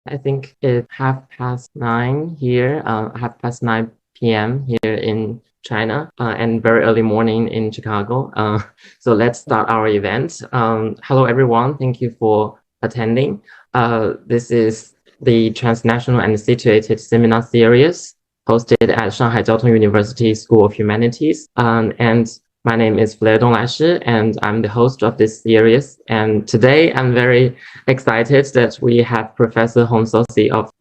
I think it's 9:30 here, 9:30 p.m. here in China, and very early morning in Chicago. So let's start our event. Hello, everyone. Thank you for attending. This is the Transnational and Situated Seminar Series hosted at Shanghai Jiao Tong University School of Humanities. And my name is Blair Donglai, and I'm the host of this series. And today I'm very excited that we have Professor Hong Sosi of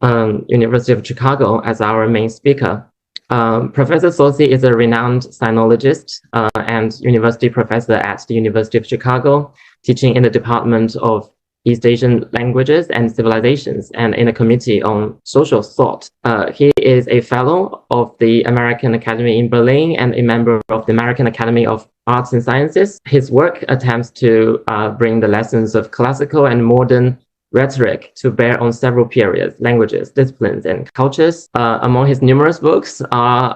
University of Chicago as our main speaker. Professor Sosi is a renowned sinologist and university professor at the University of Chicago, teaching in the Department of East Asian Languages and Civilizations and in a committee on social thought. He is a fellow of the American Academy in Berlin and a member of the American Academy of Arts and Sciences. His work attempts to bring the lessons of classical and modern rhetoric to bear on several periods, languages, disciplines, and cultures. Among his numerous books are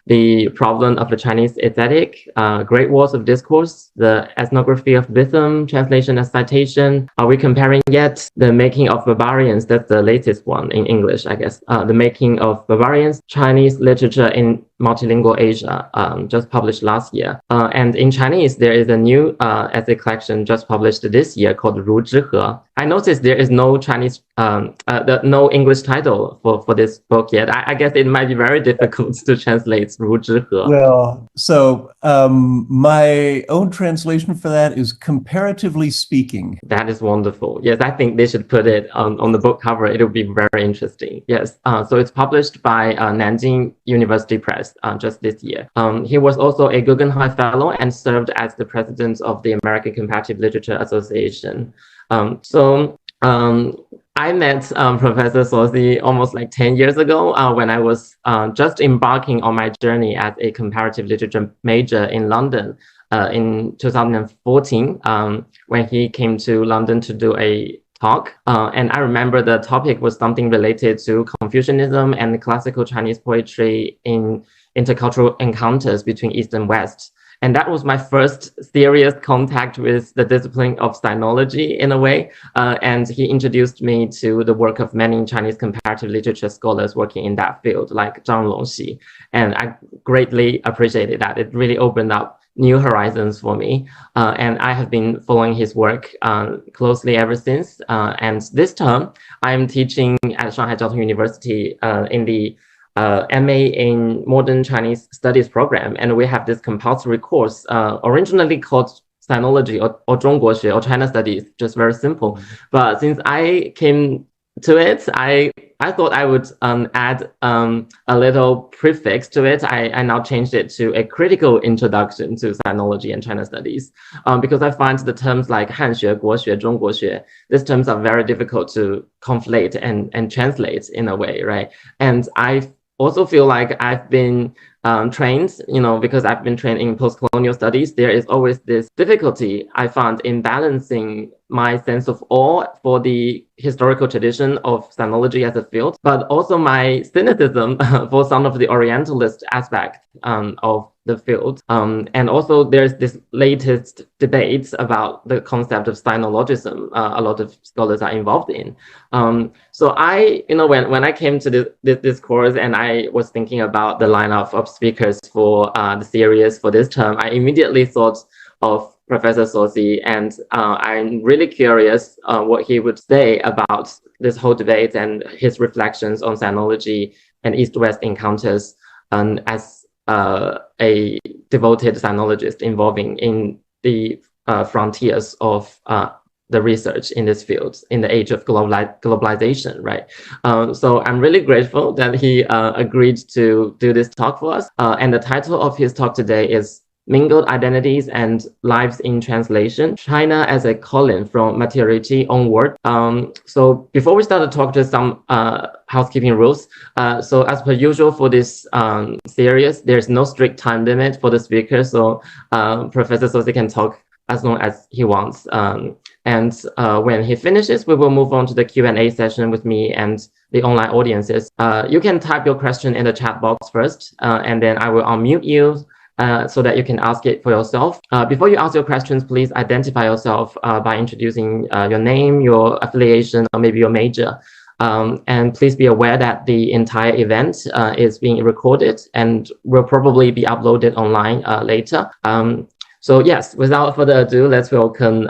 The Problem of the Chinese Aesthetic, Great Walls of Discourse, The Ethnography of Rhythm, Translation and Citation. Are we comparing yet? The Making of Barbarians, that's the latest one in English, I guess. The Making of Barbarians, Chinese Literature in Multilingual Asia, just published last year. And in Chinese, there is a new essay collection just published this year called 如之和. I noticed there is no Chinese, no English title for this book yet. I guess it might be very difficult to translate 如之和. Well, so my own translation for that is comparatively speaking. That is wonderful. Yes, I think they should put it on the book cover. It will be very interesting. Yes, so it's published by Nanjing University Press just this year. He was also a Guggenheim Fellow and served as the president of the American Comparative Literature Association. I met Professor Sosi almost like 10 years ago when I was just embarking on my journey as a comparative literature major in London in 2014 when he came to London to do a talk. And I remember the topic was something related to Confucianism and classical Chinese poetry in intercultural encounters between East and West. And that was my first serious contact with the discipline of sinology in a way. And he introduced me to the work of many Chinese comparative literature scholars working in that field, like Zhang Longxi. And I greatly appreciated that. It really opened up new horizons for me. And I have been following his work closely ever since. And this term, I'm teaching at Shanghai Jiao Tong University in the MA in Modern Chinese Studies program, and we have this compulsory course originally called Sinology or 中国学 or China Studies, just very simple. But since I came to it, I thought I would add a little prefix to it. I now changed it to a critical introduction to sinology and China Studies because I find the terms like 汉学, 国学, 中国学, these terms are very difficult to conflate and translate in a way, right? And I also feel like I've been trained, because I've been trained in post-colonial studies. There is always this difficulty I found in balancing my sense of awe for the historical tradition of sinology as a field, but also my cynicism for some of the Orientalist aspects of the field. And also there's this latest debates about the concept of sinologism a lot of scholars are involved in. So I, when I came to this course and I was thinking about the lineup of speakers for the series for this term, I immediately thought of Professor Sosi, and I'm really curious what he would say about this whole debate and his reflections on sinology and East-West encounters as a devoted sinologist involving in the frontiers of the research in this field in the age of globalization, right? So I'm really grateful that he agreed to do this talk for us. And the title of his talk today is Mingled Identities and Lives in Translation, China as a Calling from Materiality Onward. So before we start the talk, just some housekeeping rules. So as per usual for this series, there's no strict time limit for the speaker. So Professor Sosi can talk as long as he wants. And when he finishes, we will move on to the Q&A session with me and the online audiences. You can type your question in the chat box first, and then I will unmute you so that you can ask it for yourself. Before you ask your questions, please identify yourself by introducing your name, your affiliation, or maybe your major. And please be aware that the entire event is being recorded and will probably be uploaded online later. So yes, without further ado, let's welcome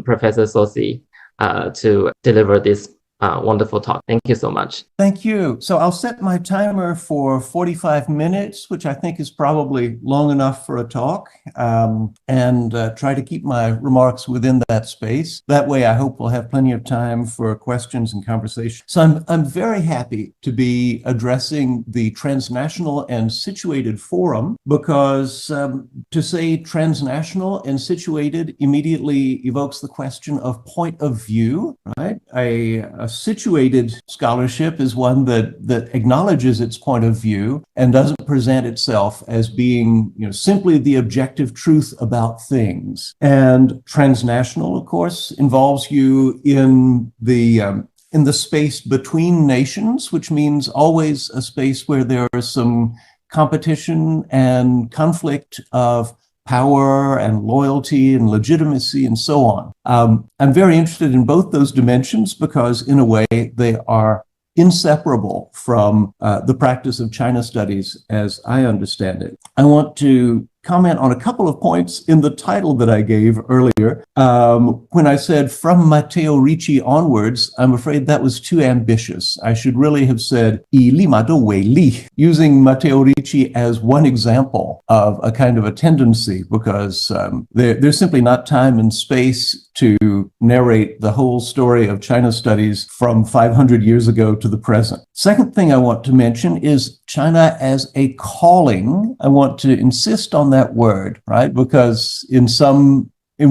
Professor Sosi to deliver this wonderful talk. Thank you so much. Thank you. So I'll set my timer for 45 minutes, which I think is probably long enough for a talk, and try to keep my remarks within that space. That way, I hope we'll have plenty of time for questions and conversation. So I'm very happy to be addressing the Transnational and Situated Forum, because to say transnational and situated immediately evokes the question of point of view, right? A situated scholarship is one that acknowledges its point of view and doesn't present itself as being, simply the objective truth about things. And transnational, of course, involves you in the space between nations, which means always a space where there is some competition and conflict of power and loyalty and legitimacy and so on. I'm very interested in both those dimensions because, in a way, they are inseparable from the practice of China studies as I understand it. I want to comment on a couple of points in the title that I gave earlier. When I said from Matteo Ricci onwards, I'm afraid that was too ambitious. I should really have said 以利玛窦为例, using Matteo Ricci as one example of a kind of a tendency, because there's simply not time and space to narrate the whole story of China studies from 500 years ago to the present. Second thing I want to mention is China as a calling. I want to insist on that word, right? Because in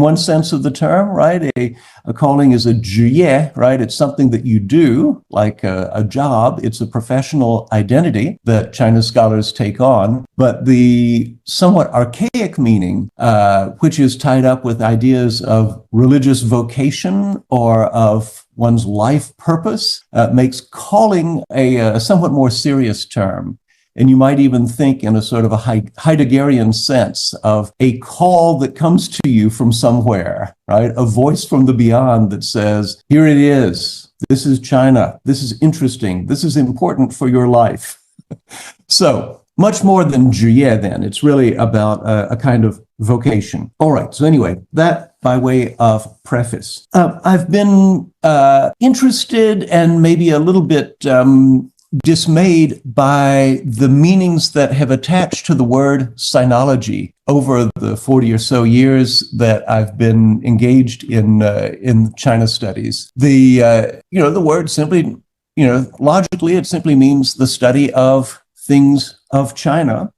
one sense of the term, right, a calling is a 职业, right? It's something that you do, like a job. It's a professional identity that China scholars take on. But the somewhat archaic meaning, which is tied up with ideas of religious vocation or of one's life purpose, makes calling a somewhat more serious term. And you might even think in a sort of a Heideggerian sense of a call that comes to you from somewhere, right? A voice from the beyond that says, here it is. This is China. This is interesting. This is important for your life. So much more than 职业 then. It's really about a kind of vocation. All right. So anyway, that by way of preface. I've been interested and maybe a little bit dismayed by the meanings that have attached to the word sinology over the 40 or so years that I've been engaged in China studies. The word simply, logically, it simply means the study of things of China.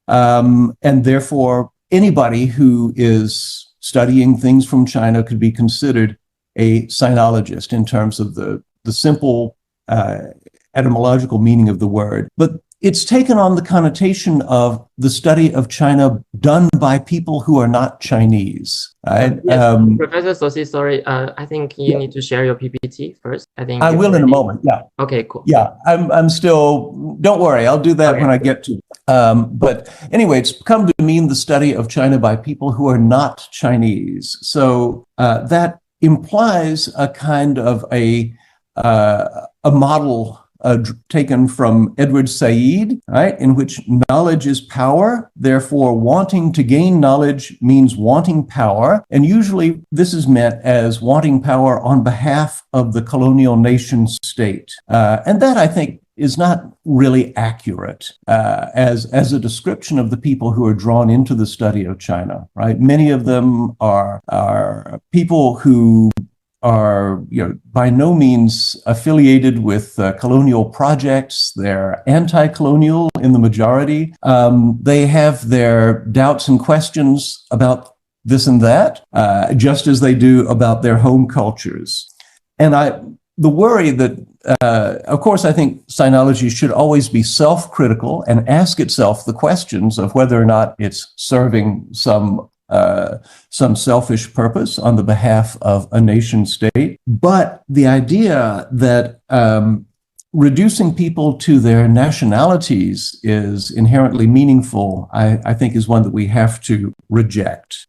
And therefore, anybody who is studying things from China could be considered a sinologist in terms of the simple etymological meaning of the word. But it's taken on the connotation of the study of China done by people who are not Chinese. Right? Yes, Professor Sosi, sorry, I think you need to share your PPT first. I will in a moment. Yeah. Okay, cool. Yeah, I'm still. Don't worry, I'll do that when I get to. But anyway, it's come to mean the study of China by people who are not Chinese. So that implies a kind of a model taken from Edward Said, right, in which knowledge is power. Therefore, wanting to gain knowledge means wanting power. And usually this is meant as wanting power on behalf of the colonial nation state. And that, I think, is not really accurate as a description of the people who are drawn into the study of China, right? Many of them are people who are by no means affiliated with colonial projects. They're anti-colonial in the majority. They have their doubts and questions about this and that, just as they do about their home cultures. And the worry that, of course, I think sinology should always be self-critical and ask itself the questions of whether or not it's serving some selfish purpose on the behalf of a nation state. But the idea that reducing people to their nationalities is inherently meaningful, I think, is one that we have to reject.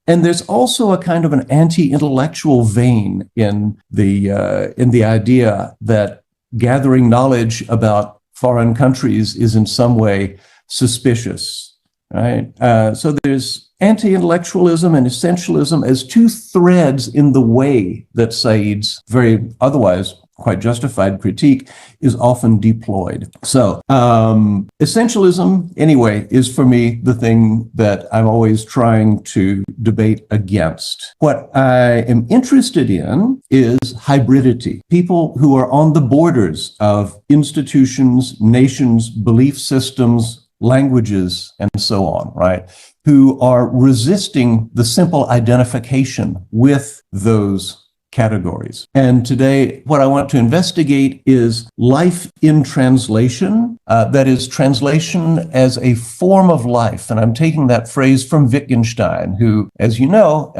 And there's also a kind of an anti-intellectual vein in the idea that gathering knowledge about foreign countries is in some way suspicious, right? So there's anti-intellectualism and essentialism as two threads in the way that Said's very otherwise quite justified critique is often deployed. So essentialism, anyway, is for me the thing that I'm always trying to debate against. What I am interested in is hybridity. People who are on the borders of institutions, nations, belief systems, languages, and so on, right? Who are resisting the simple identification with those categories. And today, what I want to investigate is life in translation, that is, translation as a form of life. And I'm taking that phrase from Wittgenstein, who, as you know,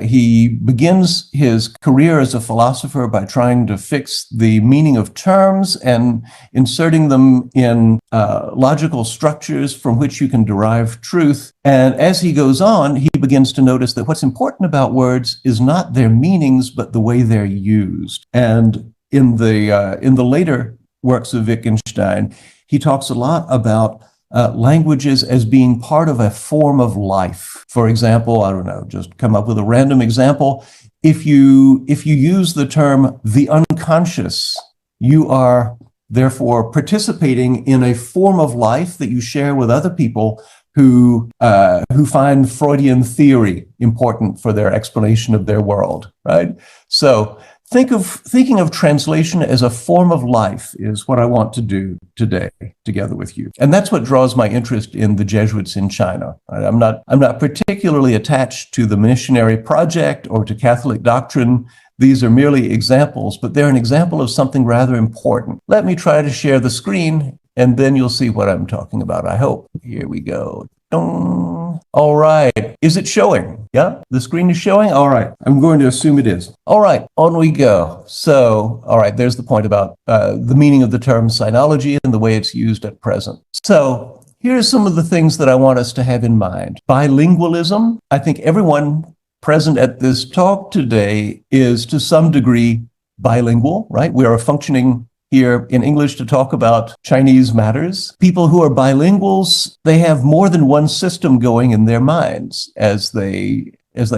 he begins his career as a philosopher by trying to fix the meaning of terms and inserting them in logical structures from which you can derive truth. And as he goes on, he begins to notice that what's important about words is not their meanings, but the way they're used. And in the later works of Wittgenstein, he talks a lot about languages as being part of a form of life. For example, I don't know, just come up with a random example. If you use the term the unconscious, you are therefore participating in a form of life that you share with other people who find Freudian theory important for their explanation of their world, right? So thinking of translation as a form of life is what I want to do today together with you. And that's what draws my interest in the Jesuits in China. Right? I'm not particularly attached to the missionary project or to Catholic doctrine. These are merely examples, but they're an example of something rather important. Let me try to share the screen, and then you'll see what I'm talking about, I hope. Here we go. All right. Is it showing? Yeah, the screen is showing? All right. I'm going to assume it is. All right, on we go. So, all right, there's the point about the meaning of the term sinology and the way it's used at present. So here's some of the things that I want us to have in mind. Bilingualism. I think everyone present at this talk today is to some degree bilingual, right? We are functioning here in English to talk about Chinese matters. People who are bilinguals, they have more than one system going in their minds as they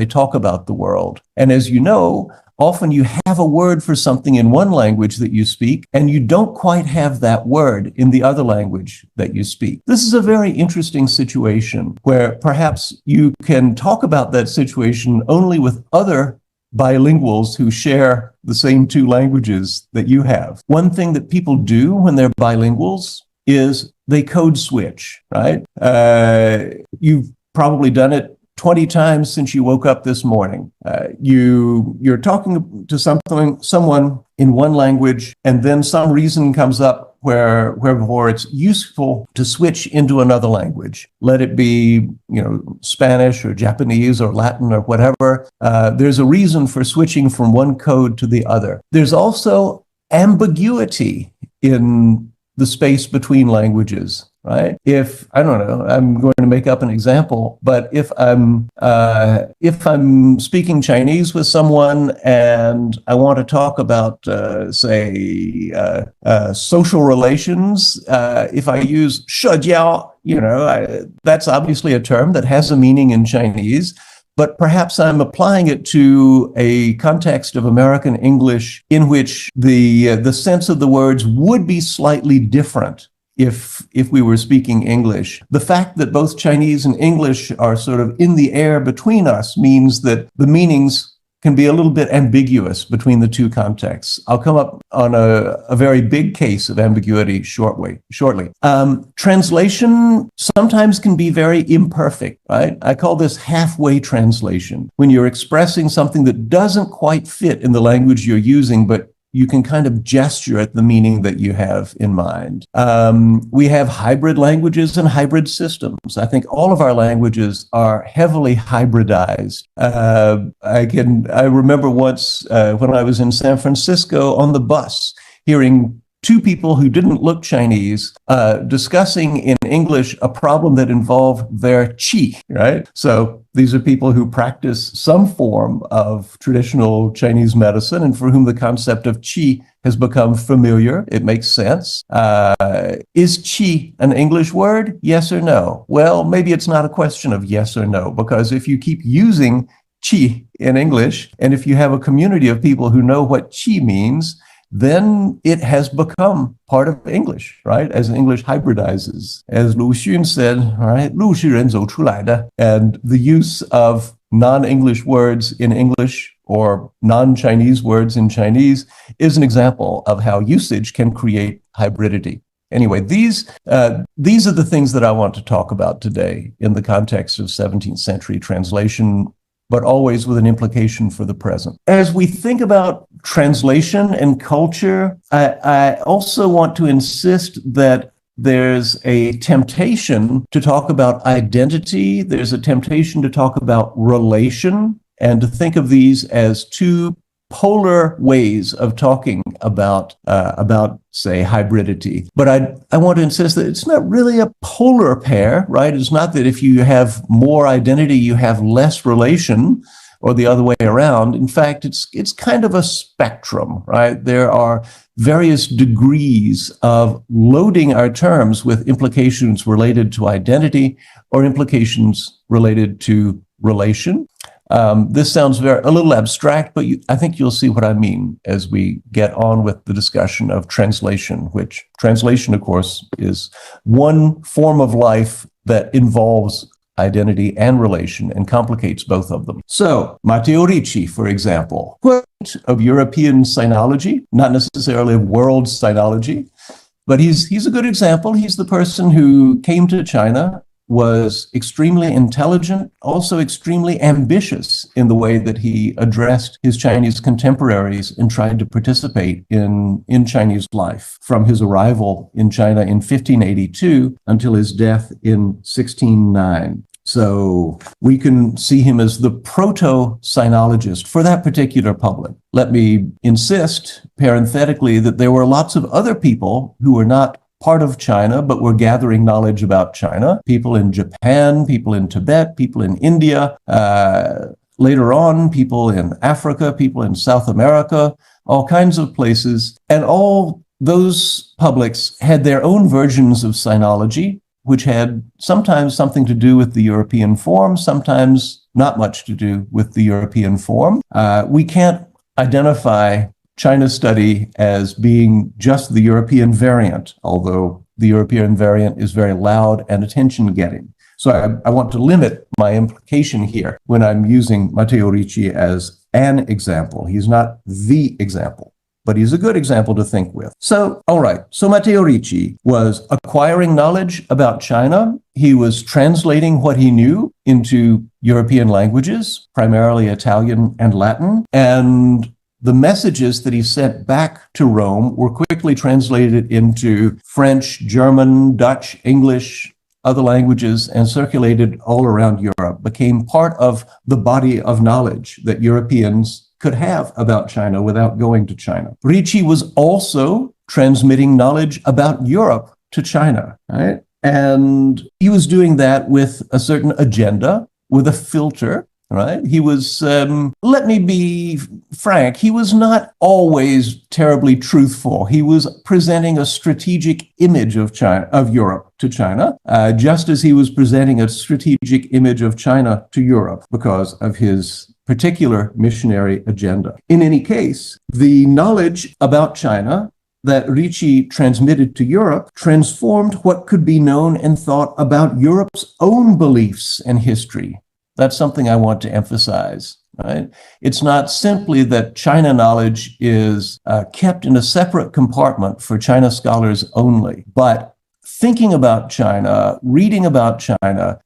talk about the world. And as you know, often you have a word for something in one language that you speak, and you don't quite have that word in the other language that you speak. This is a very interesting situation where perhaps you can talk about that situation only with other bilinguals who share the same two languages that you have. One thing that people do when they're bilinguals is they code switch, right? You've probably done it 20 times since you woke up this morning. You're talking to someone in one language, and then some reason comes up where it's useful to switch into another language. Let it be, Spanish or Japanese or Latin or whatever. There's a reason for switching from one code to the other. There's also ambiguity in the space between languages, right? If, I don't know, I'm going to make up an example, but if I'm speaking Chinese with someone and I want to talk about, social relations, if I use 社交, that's obviously a term that has a meaning in Chinese, but perhaps I'm applying it to a context of American English in which the sense of the words would be slightly different if we were speaking English. The fact that both Chinese and English are sort of in the air between us means that the meanings can be a little bit ambiguous between the two contexts. I'll come up on a very big case of ambiguity shortly. Translation sometimes can be very imperfect, right? I call this halfway translation, when you're expressing something that doesn't quite fit in the language you're using, but you can kind of gesture at the meaning that you have in mind. We have hybrid languages and hybrid systems. I think all of our languages are heavily hybridized. I remember once when I was in San Francisco on the bus, hearing two people who didn't look Chinese discussing in English a problem that involved their qi, right? So these are people who practice some form of traditional Chinese medicine and for whom the concept of qi has become familiar. It makes sense. Is qi an English word? Yes or no? Well, maybe it's not a question of yes or no, because if you keep using qi in English, and if you have a community of people who know what qi means, then it has become part of English, right? As English hybridizes. As Lu Xun said, right, 路是人走出来的, and the use of non-English words in English or non-Chinese words in Chinese is an example of how usage can create hybridity. Anyway, these are the things that I want to talk about today in the context of 17th century translation, but always with an implication for the present. As we think about translation and culture, I also want to insist that there's a temptation to talk about identity. There's a temptation to talk about relation and to think of these as two polar ways of talking about say, hybridity. But I want to insist that it's not really a polar pair, right? It's not that if you have more identity, you have less relation, or the other way around. In fact, it's kind of a spectrum, right? There are various degrees of loading our terms with implications related to identity or implications related to relation. This sounds a little abstract, but I think you'll see what I mean as we get on with the discussion of translation, which translation, of course, is one form of life that involves identity and relation and complicates both of them. So, Matteo Ricci, for example, of European sinology, not necessarily of world sinology, but he's a good example. He's the person who came to China, was extremely intelligent, also extremely ambitious in the way that he addressed his Chinese contemporaries and tried to participate in Chinese life from his arrival in China in 1582 until his death in 1609. So we can see him as the proto-sinologist for that particular public. Let me insist, parenthetically, that there were lots of other people who were not part of China, but were gathering knowledge about China. People in Japan, people in Tibet, people in India, later on, people in Africa, people in South America, all kinds of places. And all those publics had their own versions of sinology, which had sometimes something to do with the European form, sometimes not much to do with the European form. We can't identify China study as being just the European variant, although the European variant is very loud and attention-getting. So I want to limit my implication here when I'm using Matteo Ricci as an example. He's not the example, but he's a good example to think with. So, all right. So Matteo Ricci was acquiring knowledge about China. He was translating what he knew into European languages, primarily Italian and Latin, and the messages that he sent back to Rome were quickly translated into French, German, Dutch, English, other languages, and circulated all around Europe, became part of the body of knowledge that Europeans could have about China without going to China. Ricci was also transmitting knowledge about Europe to China, right? And he was doing that with a certain agenda, with a filter, right? He was, let me be frank, he was not always terribly truthful. He was presenting a strategic image of China, of Europe to China, just as he was presenting a strategic image of China to Europe because of his particular missionary agenda. In any case, the knowledge about China that Ricci transmitted to Europe transformed what could be known and thought about Europe's own beliefs and history. That's something I want to emphasize, right? It's not simply that China knowledge is kept in a separate compartment for China scholars only, but thinking about China, reading about China,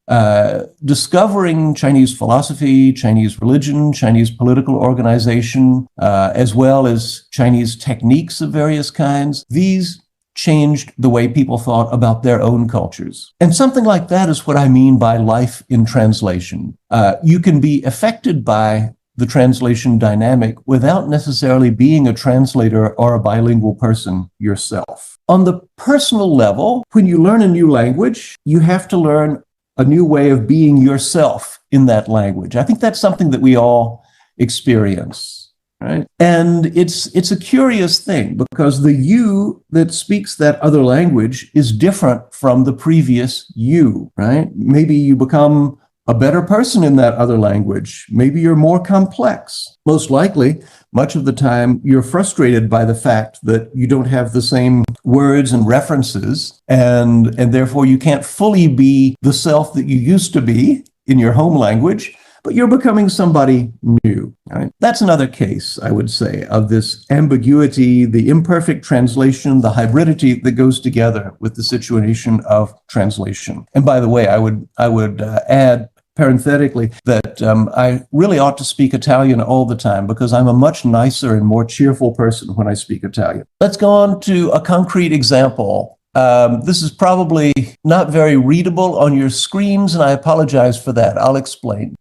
discovering Chinese philosophy, Chinese religion, Chinese political organization, as well as Chinese techniques of various kinds, these changed the way people thought about their own cultures. And something like that is what I mean by life in translation. You can be affected by the translation dynamic without necessarily being a translator or a bilingual person yourself. On the personal level, when you learn a new language, you have to learn a new way of being yourself in that language. I think that's something that we all experience, right? And it's a curious thing because the you that speaks that other language is different from the previous you, right? Maybe you become a better person in that other language. Maybe you're more complex. Most likely, much of the time, you're frustrated by the fact that you don't have the same words and references, and therefore you can't fully be the self that you used to be in your home language, but you're becoming somebody new. Right? That's another case, I would say, of this ambiguity, the imperfect translation, the hybridity that goes together with the situation of translation. And by the way, I would add parenthetically that I really ought to speak Italian all the time because I'm a much nicer and more cheerful person when I speak Italian. Let's go on to a concrete example. This is probably not very readable on your screens, and I apologize for that. I'll explain.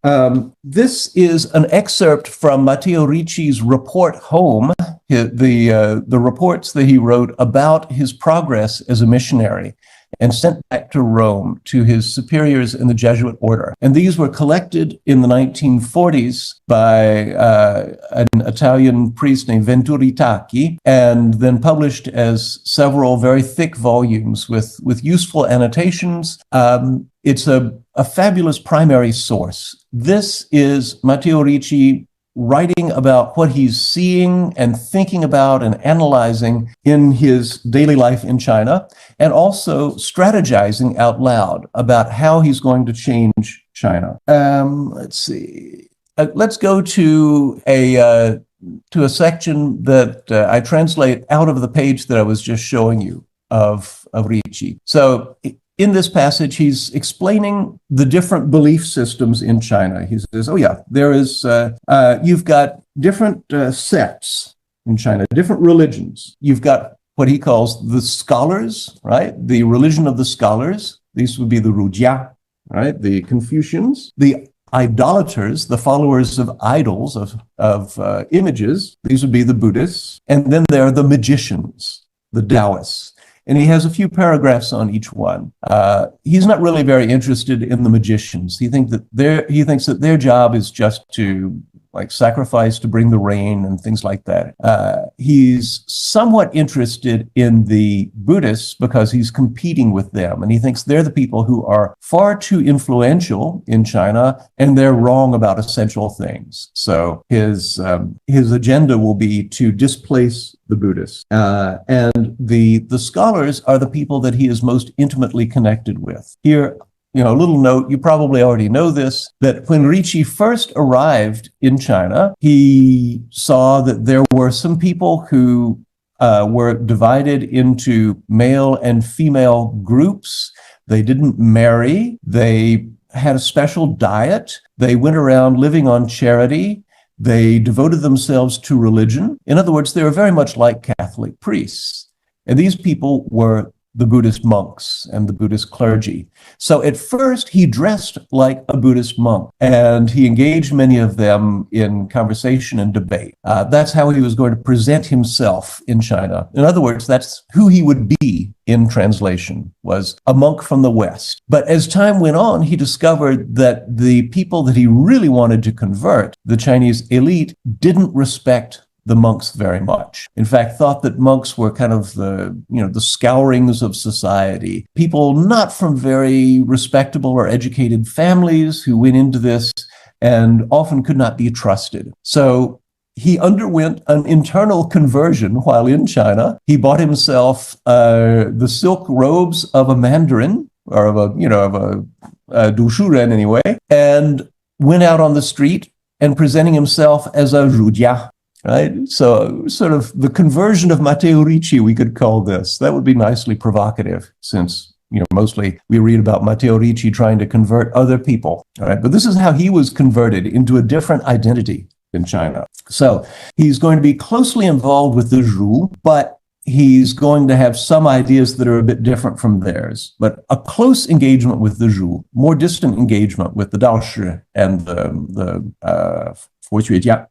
This is an excerpt from Matteo Ricci's report home, the reports that he wrote about his progress as a missionary and sent back to Rome to his superiors in the Jesuit order. And these were collected in the 1940s by an Italian priest named Venturitacchi, and then published as several very thick volumes with useful annotations. It's a fabulous primary source. This is Matteo Ricci writing about what he's seeing and thinking about and analyzing in his daily life in China, and also strategizing out loud about how he's going to change China. Let's see. Let's go to a section that I translate out of the page that I was just showing you of Ricci. So in this passage, he's explaining the different belief systems in China. He says, oh yeah, there is, you've got different sects in China, different religions. You've got what he calls the scholars, right? The religion of the scholars. These would be the Rujia, right? The Confucians. The idolaters, the followers of idols, of images. These would be the Buddhists. And then there are the magicians, the Taoists. And he has a few paragraphs on each one. He's not really very interested in the magicians. He thinks that their job is just to sacrifice to bring the rain and things like that. He's somewhat interested in the Buddhists because he's competing with them. And he thinks they're the people who are far too influential in China and they're wrong about essential things. So his agenda will be to displace the Buddhists. And the scholars are the people that he is most intimately connected with. Here, a little note, you probably already know this, that when Ricci first arrived in China, he saw that there were some people who were divided into male and female groups. They didn't marry. They had a special diet. They went around living on charity. They devoted themselves to religion. In other words, they were very much like Catholic priests. And these people were the Buddhist monks and the Buddhist clergy. So at first, he dressed like a Buddhist monk, and he engaged many of them in conversation and debate. That's how he was going to present himself in China. In other words, that's who he would be in translation, was a monk from the West. But as time went on, he discovered that the people that he really wanted to convert, the Chinese elite, didn't respect the monks very much. In fact, thought that monks were kind of the scourings of society. People not from very respectable or educated families who went into this and often could not be trusted. So he underwent an internal conversion while in China. He bought himself the silk robes of a mandarin, or of a dushuren anyway, and went out on the street and presenting himself as a Rujia. Right? So sort of the conversion of Matteo Ricci, we could call this. That would be nicely provocative since, mostly we read about Matteo Ricci trying to convert other people. All right? But this is how he was converted into a different identity in China. So he's going to be closely involved with the Zhu, but he's going to have some ideas that are a bit different from theirs. But a close engagement with the Zhu, more distant engagement with the Daoshi and the 佛学家.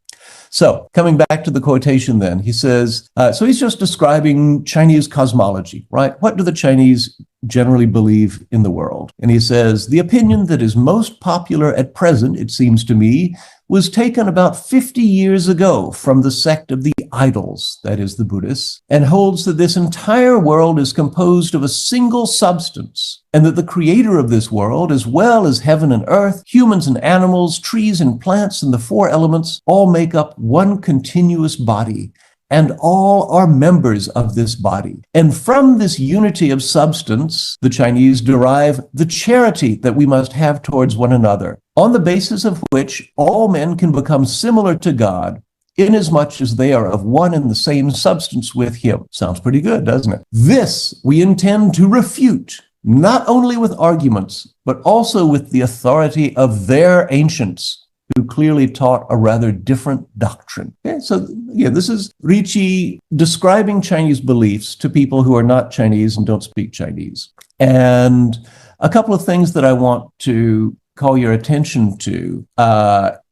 So coming back to the quotation then, he says, so he's just describing Chinese cosmology, right? What do the Chinese generally believe in the world? And he says, the opinion that is most popular at present, it seems to me, was taken about 50 years ago from the sect of the idols, that is the Buddhists, and holds that this entire world is composed of a single substance, and that the creator of this world, as well as heaven and earth, humans and animals, trees and plants, and the four elements, all make up one continuous body, and all are members of this body. And from this unity of substance, the Chinese derive the charity that we must have towards one another, on the basis of which all men can become similar to God, inasmuch as they are of one and the same substance with him. Sounds pretty good, doesn't it? This we intend to refute, not only with arguments, but also with the authority of their ancients, who clearly taught a rather different doctrine. Okay, so again, this is Ricci describing Chinese beliefs to people who are not Chinese and don't speak Chinese. And a couple of things that I want to call your attention to.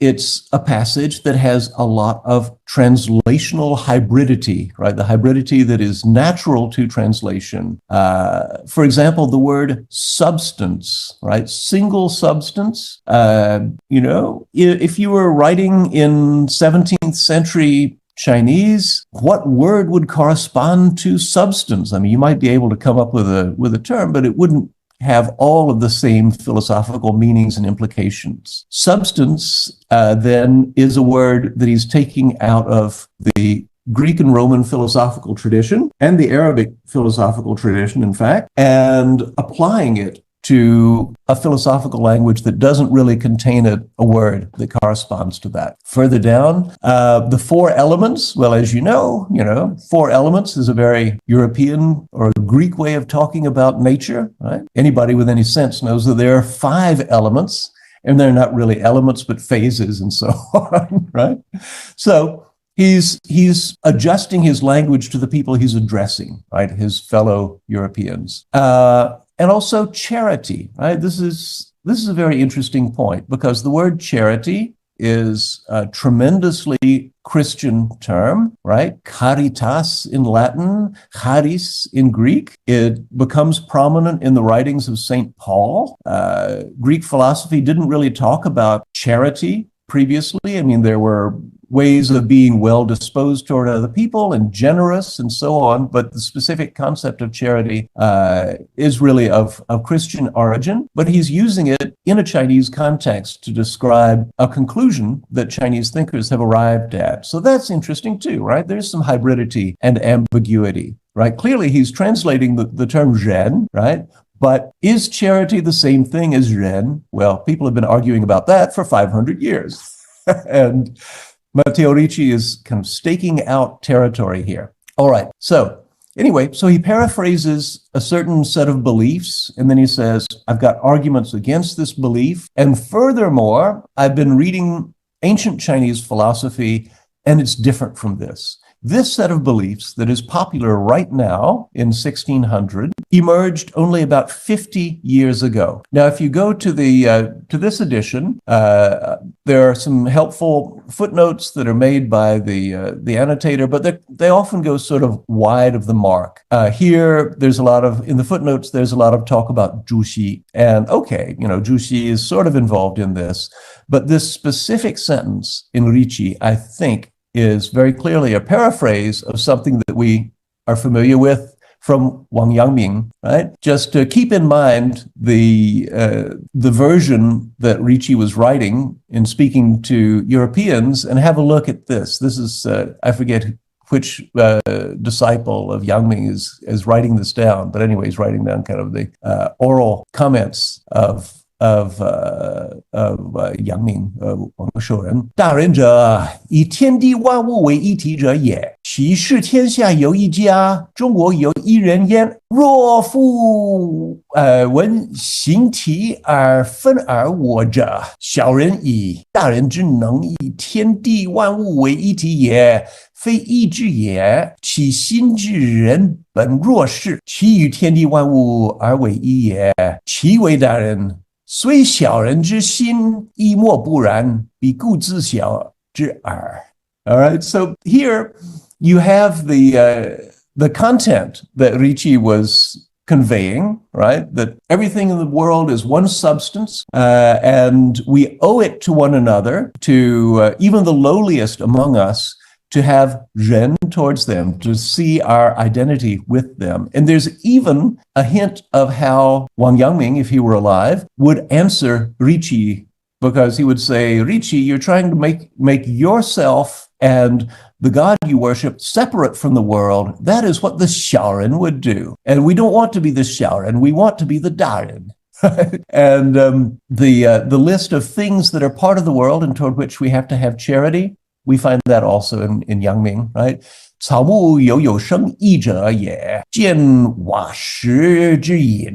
It's a passage that has a lot of translational hybridity, right? The hybridity that is natural to translation. For example, the word substance, right? Single substance. If you were writing in 17th century Chinese, what word would correspond to substance? I mean, you might be able to come up with a term, but it wouldn't have all of the same philosophical meanings and implications. Substance, then, is a word that he's taking out of the Greek and Roman philosophical tradition and the Arabic philosophical tradition, in fact, and applying it to a philosophical language that doesn't really contain a word that corresponds to that. Further down, the four elements, well, as you know, four elements is a very European or Greek way of talking about nature, right? Anybody with any sense knows that there are 5 elements, and they're not really elements, but phases and so on, right? So he's adjusting his language to the people he's addressing, right? His fellow Europeans. And also charity, right? This is a very interesting point, because the word charity is a tremendously Christian term, right? Caritas in Latin, charis in Greek. It becomes prominent in the writings of St. Paul. Greek philosophy didn't really talk about charity previously. I mean, there were ways of being well disposed toward other people and generous and so on, but the specific concept of charity is really of Christian origin, but he's using it in a Chinese context to describe a conclusion that Chinese thinkers have arrived at. So that's interesting too, right? There's some hybridity and ambiguity, right? Clearly he's translating the term zhen, right? But is charity the same thing as ren? Well, people have been arguing about that for 500 years. And Matteo Ricci is kind of staking out territory here. All right. So anyway, so he paraphrases a certain set of beliefs, and then he says, I've got arguments against this belief. And furthermore, I've been reading ancient Chinese philosophy, and it's different from this. This set of beliefs that is popular right now in 1600 emerged only about 50 years ago. Now, if you go to this edition, there are some helpful footnotes that are made by the annotator, but they often go sort of wide of the mark. Here, in the footnotes, there's a lot of talk about Zhuxi. And okay, Zhuxi is sort of involved in this, but this specific sentence in Ricci, I think, is very clearly a paraphrase of something that we are familiar with from Wang Yangming, right? Just to keep in mind the version that Ricci was writing in speaking to Europeans, and have a look at this. This is, I forget which disciple of Yangming is writing this down, but anyway, he's writing down kind of the oral comments of阳明王守仁。大仁者，以天地万物为一体者也。其视天下有一家，中国有一人焉。若复闻形体而分而我者，小人矣。大人之能以天地万物为一体也，非义之也。其心之人本若是，其与天地万物而为一也。其为大人。虽小人之心亦莫不然，彼故自小之二. All right, so here you have the content that Ricci was conveying, right? That everything in the world is one substance, and we owe it to one another, to even the lowliest among us, to have ren towards them, to see our identity with them. And there's even a hint of how Wang Yangming, if he were alive, would answer Ricci, because he would say, Ricci, you're trying to make yourself and the God you worship separate from the world. That is what the Xiaoren would do. And we don't want to be the Xiaoren. We want to be the Daren. And the list of things that are part of the world and toward which we have to have charity, we find that also in Yangming, right? 草木有有生益者也，见瓦石之隐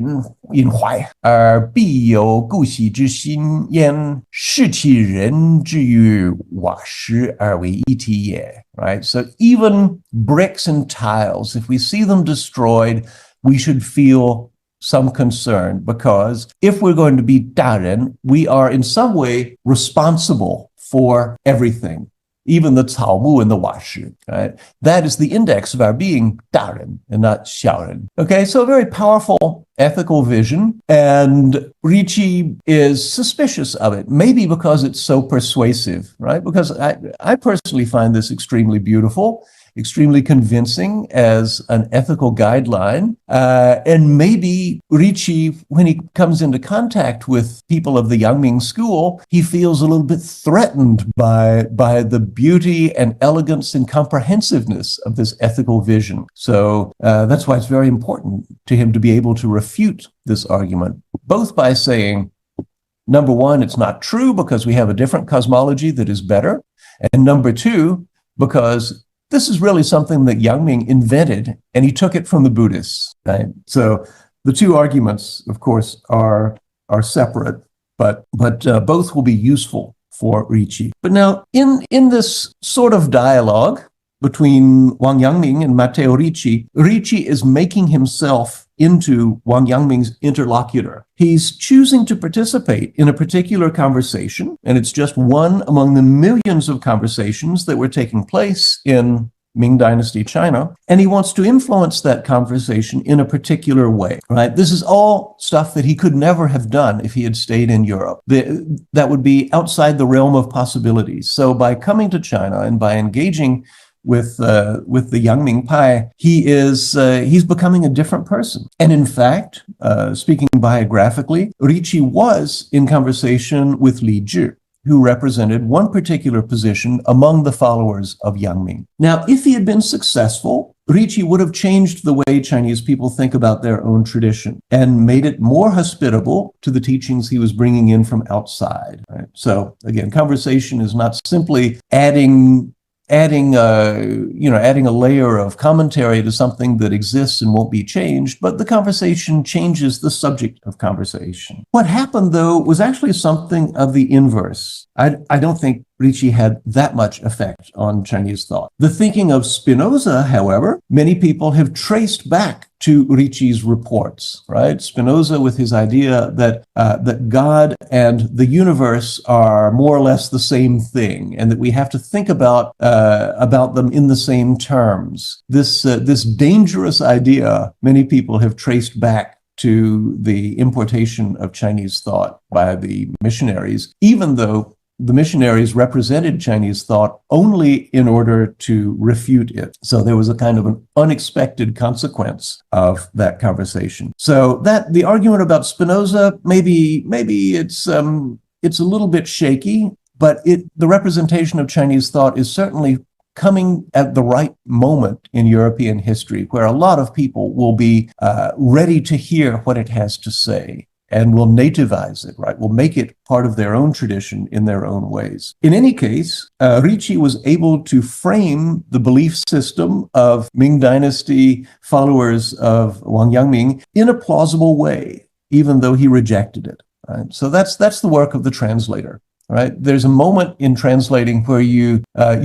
怀，而必有故喜之心焉。视其人之于瓦石而为一体也。Right? So even bricks and tiles, if we see them destroyed, we should feel some concern, because if we're going to be Daren, we are in some way responsible for everything. Even the 草木 and the 瓦石, right? That is the index of our being Daren and not Xiaoren. Okay, so a very powerful ethical vision, and Ricci is suspicious of it, maybe because it's so persuasive, right? Because I personally find this extremely beautiful, extremely convincing as an ethical guideline. And maybe Ricci, when he comes into contact with people of the Yangming school, he feels a little bit threatened by the beauty and elegance and comprehensiveness of this ethical vision. So that's why it's very important to him to be able to refute this argument, both by saying, number one, it's not true because we have a different cosmology that is better. And number two, because this is really something that Yangming invented, and he took it from the Buddhists. Right? So the two arguments, of course, are separate, but both will be useful for Ricci. But now, in this sort of dialogue between Wang Yangming and Matteo Ricci, Ricci is making himself into Wang Yangming's interlocutor. He's choosing to participate in a particular conversation, and it's just one among the millions of conversations that were taking place in Ming Dynasty China, and he wants to influence that conversation in a particular way, right? This is all stuff that he could never have done if he had stayed in Europe. That would be outside the realm of possibilities. So by coming to China and by engaging with the Yangming Pai, he's becoming a different person. And in fact, speaking biographically, Ricci was in conversation with Li Zhi, who represented one particular position among the followers of Yangming. Now, if he had been successful, Ricci would have changed the way Chinese people think about their own tradition and made it more hospitable to the teachings he was bringing in from outside. Right? So again, conversation is not simply adding a layer of commentary to something that exists and won't be changed, but the conversation changes the subject of conversation. What happened, though, was actually something of the inverse. I don't think Ricci had that much effect on Chinese thought. The thinking of Spinoza, however, many people have traced back to Ricci's reports, right? Spinoza with his idea that God and the universe are more or less the same thing, and that we have to think about them in the same terms. This dangerous idea, many people have traced back to the importation of Chinese thought by the missionaries, even though the missionaries represented Chinese thought only in order to refute it. So there was a kind of an unexpected consequence of that conversation. So that the argument about Spinoza, maybe it's a little bit shaky, but the representation of Chinese thought is certainly coming at the right moment in European history, where a lot of people will be ready to hear what it has to say, and will nativize it, right? Will make it part of their own tradition in their own ways. In any case, Ricci was able to frame the belief system of Ming Dynasty followers of Wang Yangming in a plausible way, even though he rejected it. Right? So that's the work of the translator. Right? There's a moment in translating where you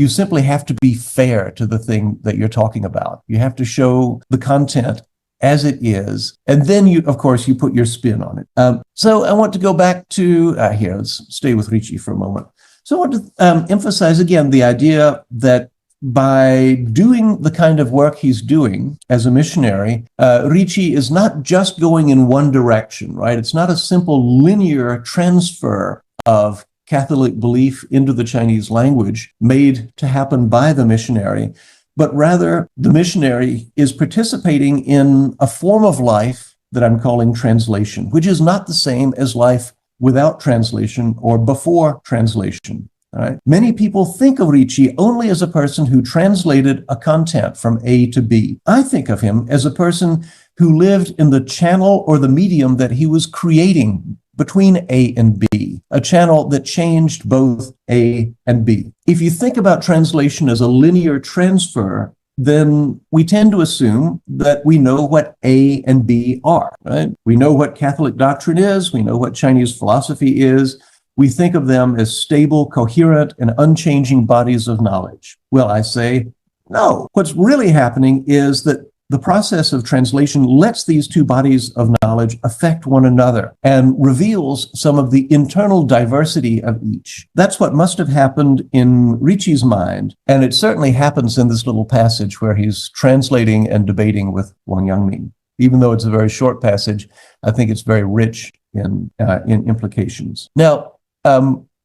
simply have to be fair to the thing that you're talking about. You have to show the content as it is, and then you put your spin on it. So I want to go back to here. Let's stay with Ricci for a moment. So I want to emphasize again the idea that by doing the kind of work he's doing as a missionary, Ricci is not just going in one direction, right? It's not a simple linear transfer of Catholic belief into the Chinese language made to happen by the missionary, but rather the missionary is participating in a form of life that I'm calling translation, which is not the same as life without translation or before translation. All right. Many people think of Ricci only as a person who translated a content from A to B. I think of him as a person who lived in the channel or the medium that he was creating between A and B, a channel that changed both A and B. If you think about translation as a linear transfer, then we tend to assume that we know what A and B are, right? We know what Catholic doctrine is. We know what Chinese philosophy is. We think of them as stable, coherent, and unchanging bodies of knowledge. Well, I say, no. What's really happening is that the process of translation lets these two bodies of knowledge affect one another and reveals some of the internal diversity of each. That's what must have happened in Ricci's mind, and it certainly happens in this little passage where he's translating and debating with Wang Yangming. Even though it's a very short passage, I think it's very rich in implications. Now,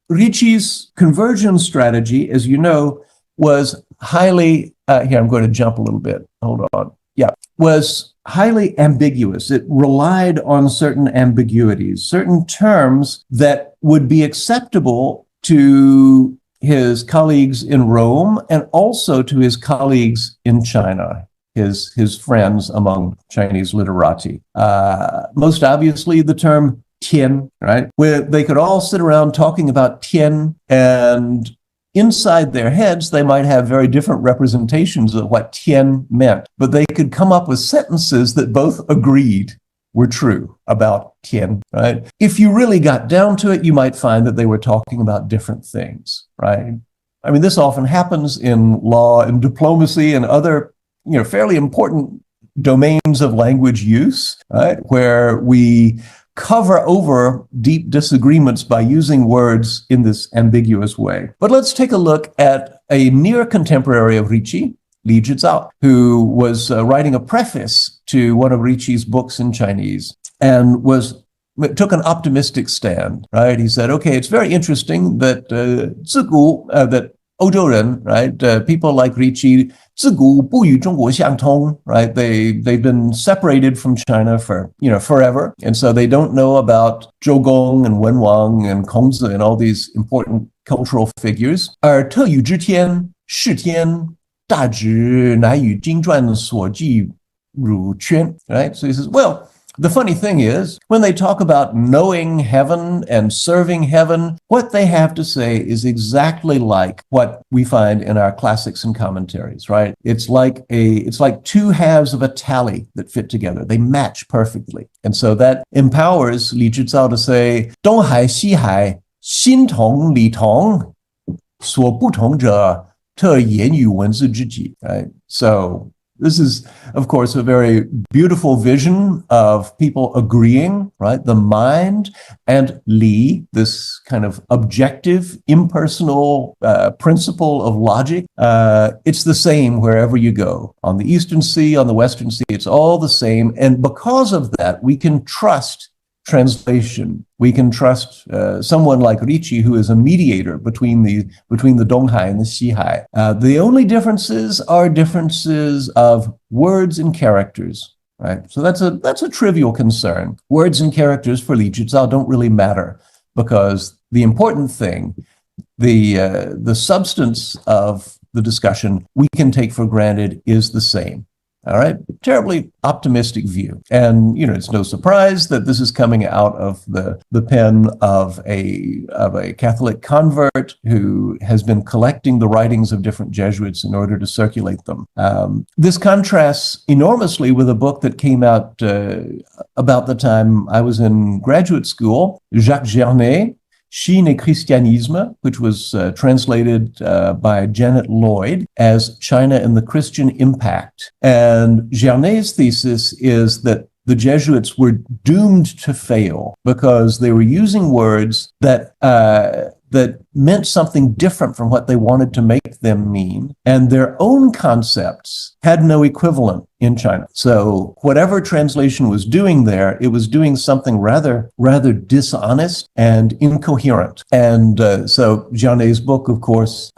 Ricci's conversion strategy, as you know, was highly, here I'm going to jump a little bit, hold on. Yeah, was highly ambiguous. It relied on certain ambiguities, certain terms that would be acceptable to his colleagues in Rome and also to his colleagues in China, his friends among Chinese literati. Most obviously, the term Tian, right? Where they could all sit around talking about Tian, and inside their heads, they might have very different representations of what Tian meant, but they could come up with sentences that both agreed were true about Tian, right? If you really got down to it, you might find that they were talking about different things, right? I mean, this often happens in law and diplomacy and other, fairly important domains of language use, right? Where we cover over deep disagreements by using words in this ambiguous way. But let's take a look at a near contemporary of Ricci, Li Zhizao, who was writing a preface to one of Ricci's books in Chinese and took an optimistic stand, right? He said, okay, it's very interesting that that 欧洲人, right? People like Ricci, 自古不与中国相通, right? They've been separated from China for, forever. And so they don't know about Zhou Gong and Wen Wang and Kongzi and all these important cultural figures. 而特语之天, 是天, 大指乃与经传所记汝圈, right? So he says, well, the funny thing is, when they talk about knowing heaven and serving heaven, what they have to say is exactly like what we find in our classics and commentaries, right? It's like two halves of a tally that fit together. They match perfectly. And so that empowers Li Zhizao to say, 东海西海心同理同所不同者特言语文字之己, right? So this is, of course, a very beautiful vision of people agreeing, right? The mind and Li, this kind of objective, impersonal principle of logic, it's the same wherever you go. On the Eastern Sea, on the Western Sea, it's all the same. And because of that, we can trust translation. We can trust someone like Ricci, who is a mediator between the Donghai and the Xihai. The only differences are differences of words and characters, right? So that's a trivial concern. Words and characters for Li Zhizao don't really matter, because the important thing, the substance of the discussion, we can take for granted is the same. All right, terribly optimistic view. And, it's no surprise that this is coming out of the pen of a Catholic convert who has been collecting the writings of different Jesuits in order to circulate them. This contrasts enormously with a book that came out about the time I was in graduate school, Jacques Gernet, Chine et Christianisme, which was translated by Janet Lloyd as China and the Christian Impact. And Gernet's thesis is that the Jesuits were doomed to fail because they were using words that that meant something different from what they wanted to make them mean, and their own concepts had no equivalent in China. So whatever translation was doing there, it was doing something rather dishonest and incoherent. And so Jeanet's book, of course,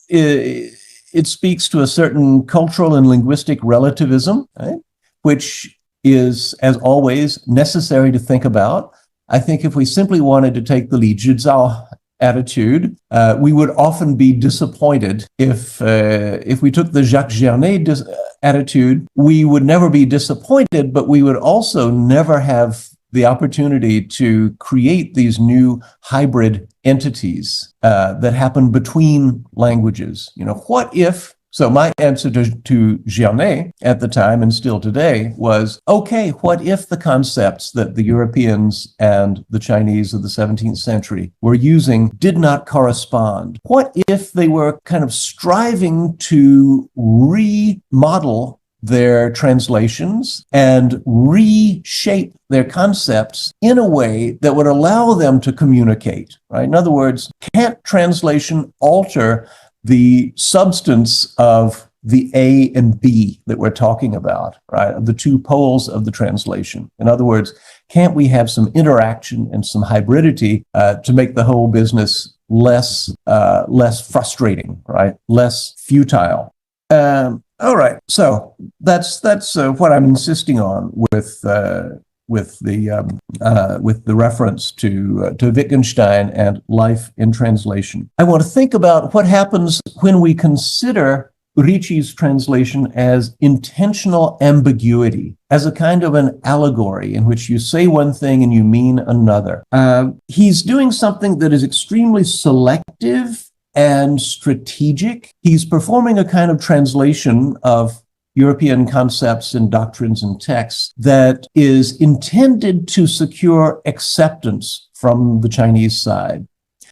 it speaks to a certain cultural and linguistic relativism, right, which is, as always, necessary to think about. I think if we simply wanted to take the Li Zhizao attitude, we would often be disappointed. If we took the Jacques Gernet attitude, we would never be disappointed, but we would also never have the opportunity to create these new hybrid entities that happen between languages. What if? So my answer to Gernet at the time and still today was, okay, what if the concepts that the Europeans and the Chinese of the 17th century were using did not correspond? What if they were kind of striving to remodel their translations and reshape their concepts in a way that would allow them to communicate, right? In other words, can't translation alter the substance of the A and B that we're talking about, right? Of the two poles of the translation. In other words, can't we have some interaction and some hybridity to make the whole business less frustrating, right? Less futile. All right, so that's what I'm insisting on with the reference to Wittgenstein and life in translation. I want to think about what happens when we consider Ricci's translation as intentional ambiguity, as a kind of an allegory in which you say one thing and you mean another. He's doing something that is extremely selective and strategic. He's performing a kind of translation of European concepts and doctrines and texts that is intended to secure acceptance from the Chinese side.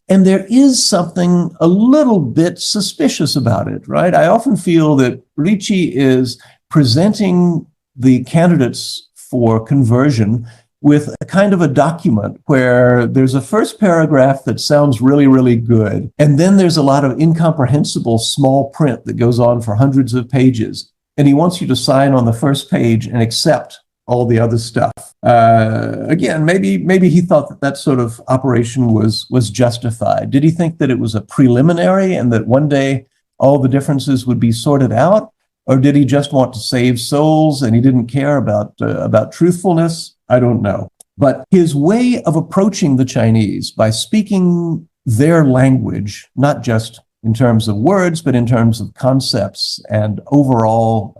And there is something a little bit suspicious about it, right? I often feel that Ricci is presenting the candidates for conversion with a kind of a document where there's a first paragraph that sounds really, really good. And then there's a lot of incomprehensible small print that goes on for hundreds of pages. And he wants you to sign on the first page and accept all the other stuff. Again, maybe he thought that sort of operation was justified. Did he think that it was a preliminary and that one day all the differences would be sorted out? Or did he just want to save souls and he didn't care about truthfulness? I don't know. But his way of approaching the Chinese by speaking their language, not just in terms of words, but in terms of concepts and overall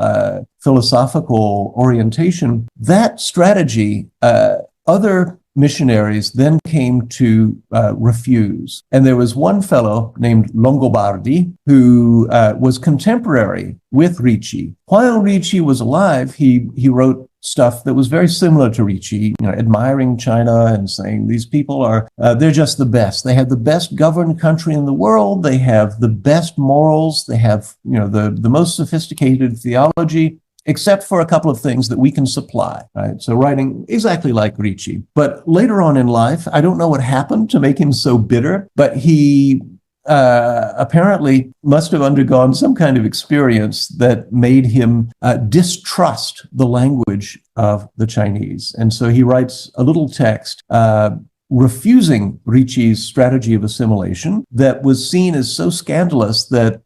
philosophical orientation, that strategy, other missionaries then came to refuse. And there was one fellow named Longobardi who was contemporary with Ricci. While Ricci was alive, he wrote stuff that was very similar to Ricci, admiring China and saying these people are, they're just the best. They have the best governed country in the world. They have the best morals. They have, the most sophisticated theology, except for a couple of things that we can supply, right? So writing exactly like Ricci. But later on in life, I don't know what happened to make him so bitter, but he apparently must have undergone some kind of experience that made him distrust the language of the Chinese. And so he writes a little text refusing Ricci's strategy of assimilation that was seen as so scandalous that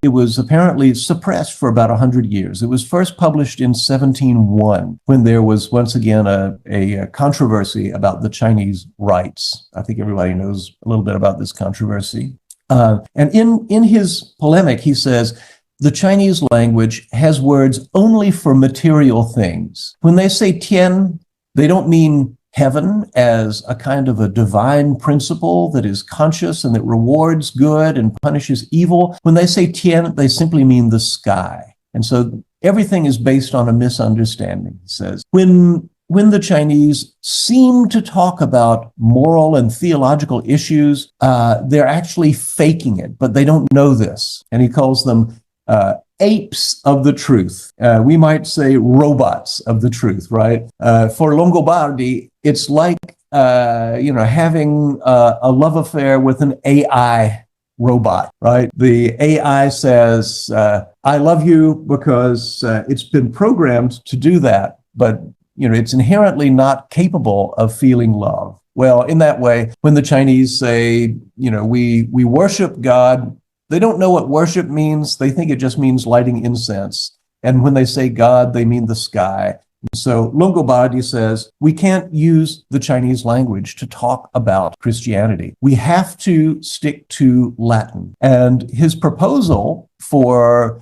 it was apparently suppressed for about 100 years. It was first published in 1701 when there was once again a controversy about the Chinese rights. I think everybody knows a little bit about this controversy. And in his polemic, he says, the Chinese language has words only for material things. When they say tian, they don't mean heaven as a kind of a divine principle that is conscious and that rewards good and punishes evil. When they say tian, they simply mean the sky. And so everything is based on a misunderstanding, he says. When the Chinese seem to talk about moral and theological issues, they're actually faking it, but they don't know this. And he calls them apes of the truth. We might say robots of the truth, right? For Longobardi, it's like having a love affair with an AI robot, right? The AI says, I love you because it's been programmed to do that, but it's inherently not capable of feeling love. Well, in that way, when the Chinese say, we worship God, they don't know what worship means. They think it just means lighting incense. And when they say God, they mean the sky. So Longobardi says, we can't use the Chinese language to talk about Christianity. We have to stick to Latin. And his proposal for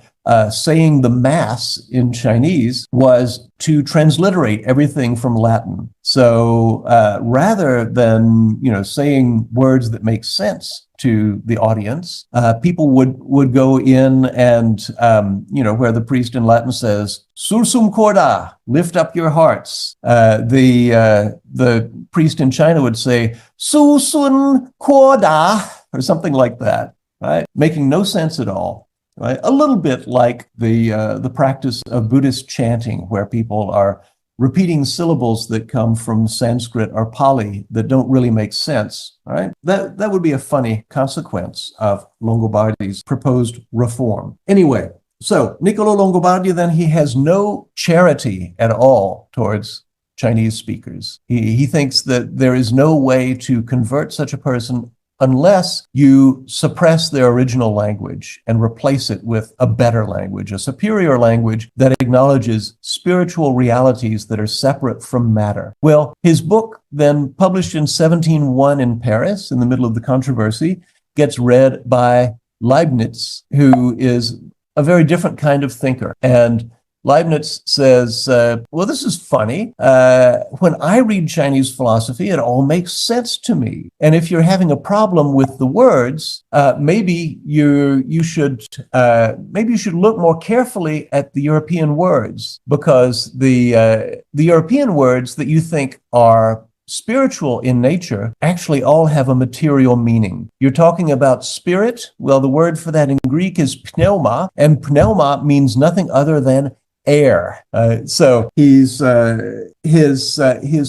saying the Mass in Chinese was to transliterate everything from Latin. So rather than saying words that make sense to the audience, people would go in and where the priest in Latin says "Sursum corda," lift up your hearts. The priest in China would say "Susun corda" or something like that, right? Making no sense at all. Right? A little bit like the practice of Buddhist chanting, where people are repeating syllables that come from Sanskrit or Pali that don't really make sense. Right? That would be a funny consequence of Longobardi's proposed reform. Anyway, so Niccolo Longobardi, then, he has no charity at all towards Chinese speakers. He thinks that there is no way to convert such a person unless you suppress their original language and replace it with a better language, a superior language that acknowledges spiritual realities that are separate from matter. Well, his book, then published in 1701 in Paris, in the middle of the controversy, gets read by Leibniz, who is a very different kind of thinker. And Leibniz says, well, this is funny. When I read Chinese philosophy, it all makes sense to me. And if you're having a problem with the words, maybe you should look more carefully at the European words, because the European words that you think are spiritual in nature actually all have a material meaning. You're talking about spirit. Well, the word for that in Greek is pneuma, and pneuma means nothing other than air. So his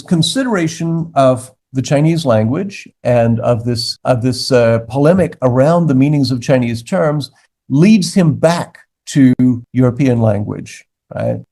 consideration of the Chinese language and of this polemic around the meanings of Chinese terms leads him back to European language. Right?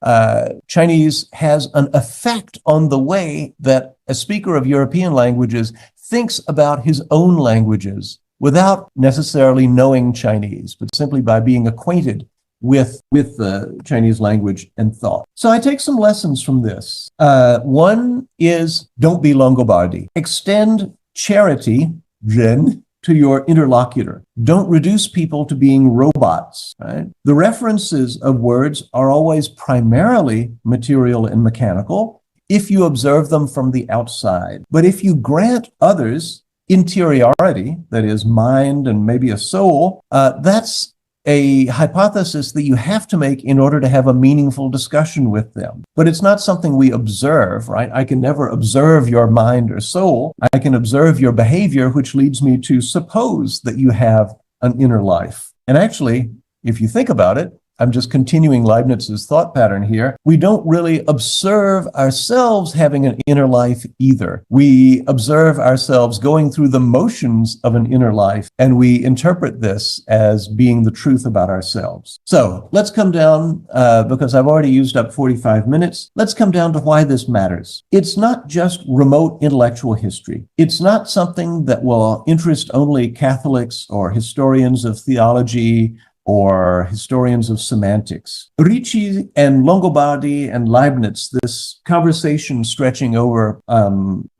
Chinese has an effect on the way that a speaker of European languages thinks about his own languages without necessarily knowing Chinese, but simply by being acquainted with the Chinese language and thought. So I take some lessons from this. One is, don't be Longobardi. Extend charity, Ren, to your interlocutor. Don't reduce people to being robots. Right? The references of words are always primarily material and mechanical if you observe them from the outside. But if you grant others interiority, that is, mind and maybe a soul, that's a hypothesis that you have to make in order to have a meaningful discussion with them. But it's not something we observe, right? I can never observe your mind or soul. I can observe your behavior, which leads me to suppose that you have an inner life. And actually, if you think about it, I'm just continuing Leibniz's thought pattern here. We don't really observe ourselves having an inner life either. We observe ourselves going through the motions of an inner life, and we interpret this as being the truth about ourselves. So let's come down, because I've already used up 45 minutes, let's come down to why this matters. It's not just remote intellectual history. It's not something that will interest only Catholics or historians of theology or historians of semantics. Ricci and Longobardi and Leibniz, this conversation stretching over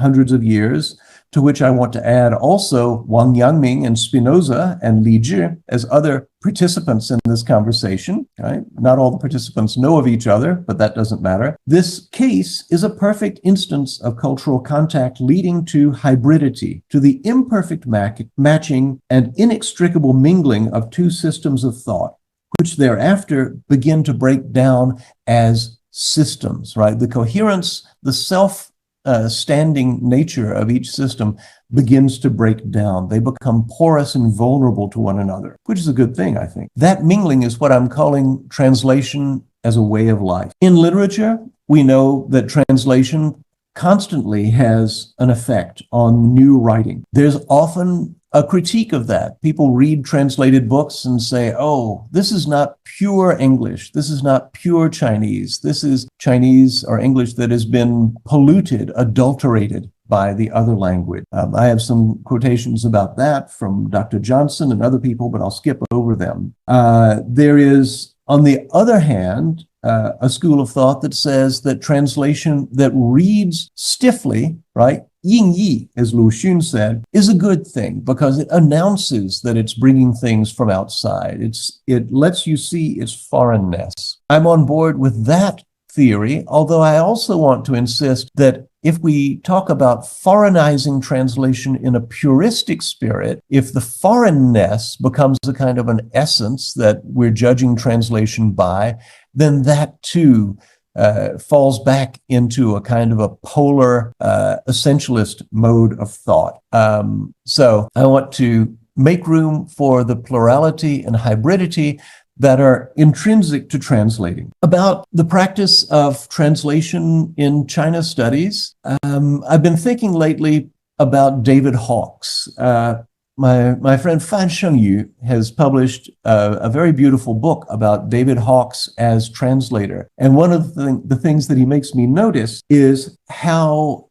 hundreds of years, to which I want to add also Wang Yangming and Spinoza and Li Zhi as other participants in this conversation. Right? Not all the participants know of each other, but that doesn't matter. This case is a perfect instance of cultural contact leading to hybridity, to the imperfect matching and inextricable mingling of two systems of thought, which thereafter begin to break down as systems, right? The coherence, the self-standing nature of each system begins to break down. They become porous and vulnerable to one another, which is a good thing, I think. That mingling is what I'm calling translation as a way of life. In literature, we know that translation constantly has an effect on new writing. There's often a critique of that. People read translated books and say, oh, this is not pure English. This is not pure Chinese. This is Chinese or English that has been polluted, adulterated by the other language. I have some quotations about that from Dr. Johnson and other people, but I'll skip over them. There is, on the other hand, a school of thought that says that translation that reads stiffly, right, 硬译, as Lu Xun said, is a good thing because it announces that it's bringing things from outside. It lets you see its foreignness. I'm on board with that theory, although I also want to insist that if we talk about foreignizing translation in a puristic spirit, if the foreignness becomes a kind of an essence that we're judging translation by, then that too falls back into a kind of a polar essentialist mode of thought. So I want to make room for the plurality and hybridity that are intrinsic to translating. About the practice of translation in China studies, I've been thinking lately about David Hawkes. My friend Fan Shengyu has published a very beautiful book about David Hawkes as translator. And one of the things that he makes me notice is how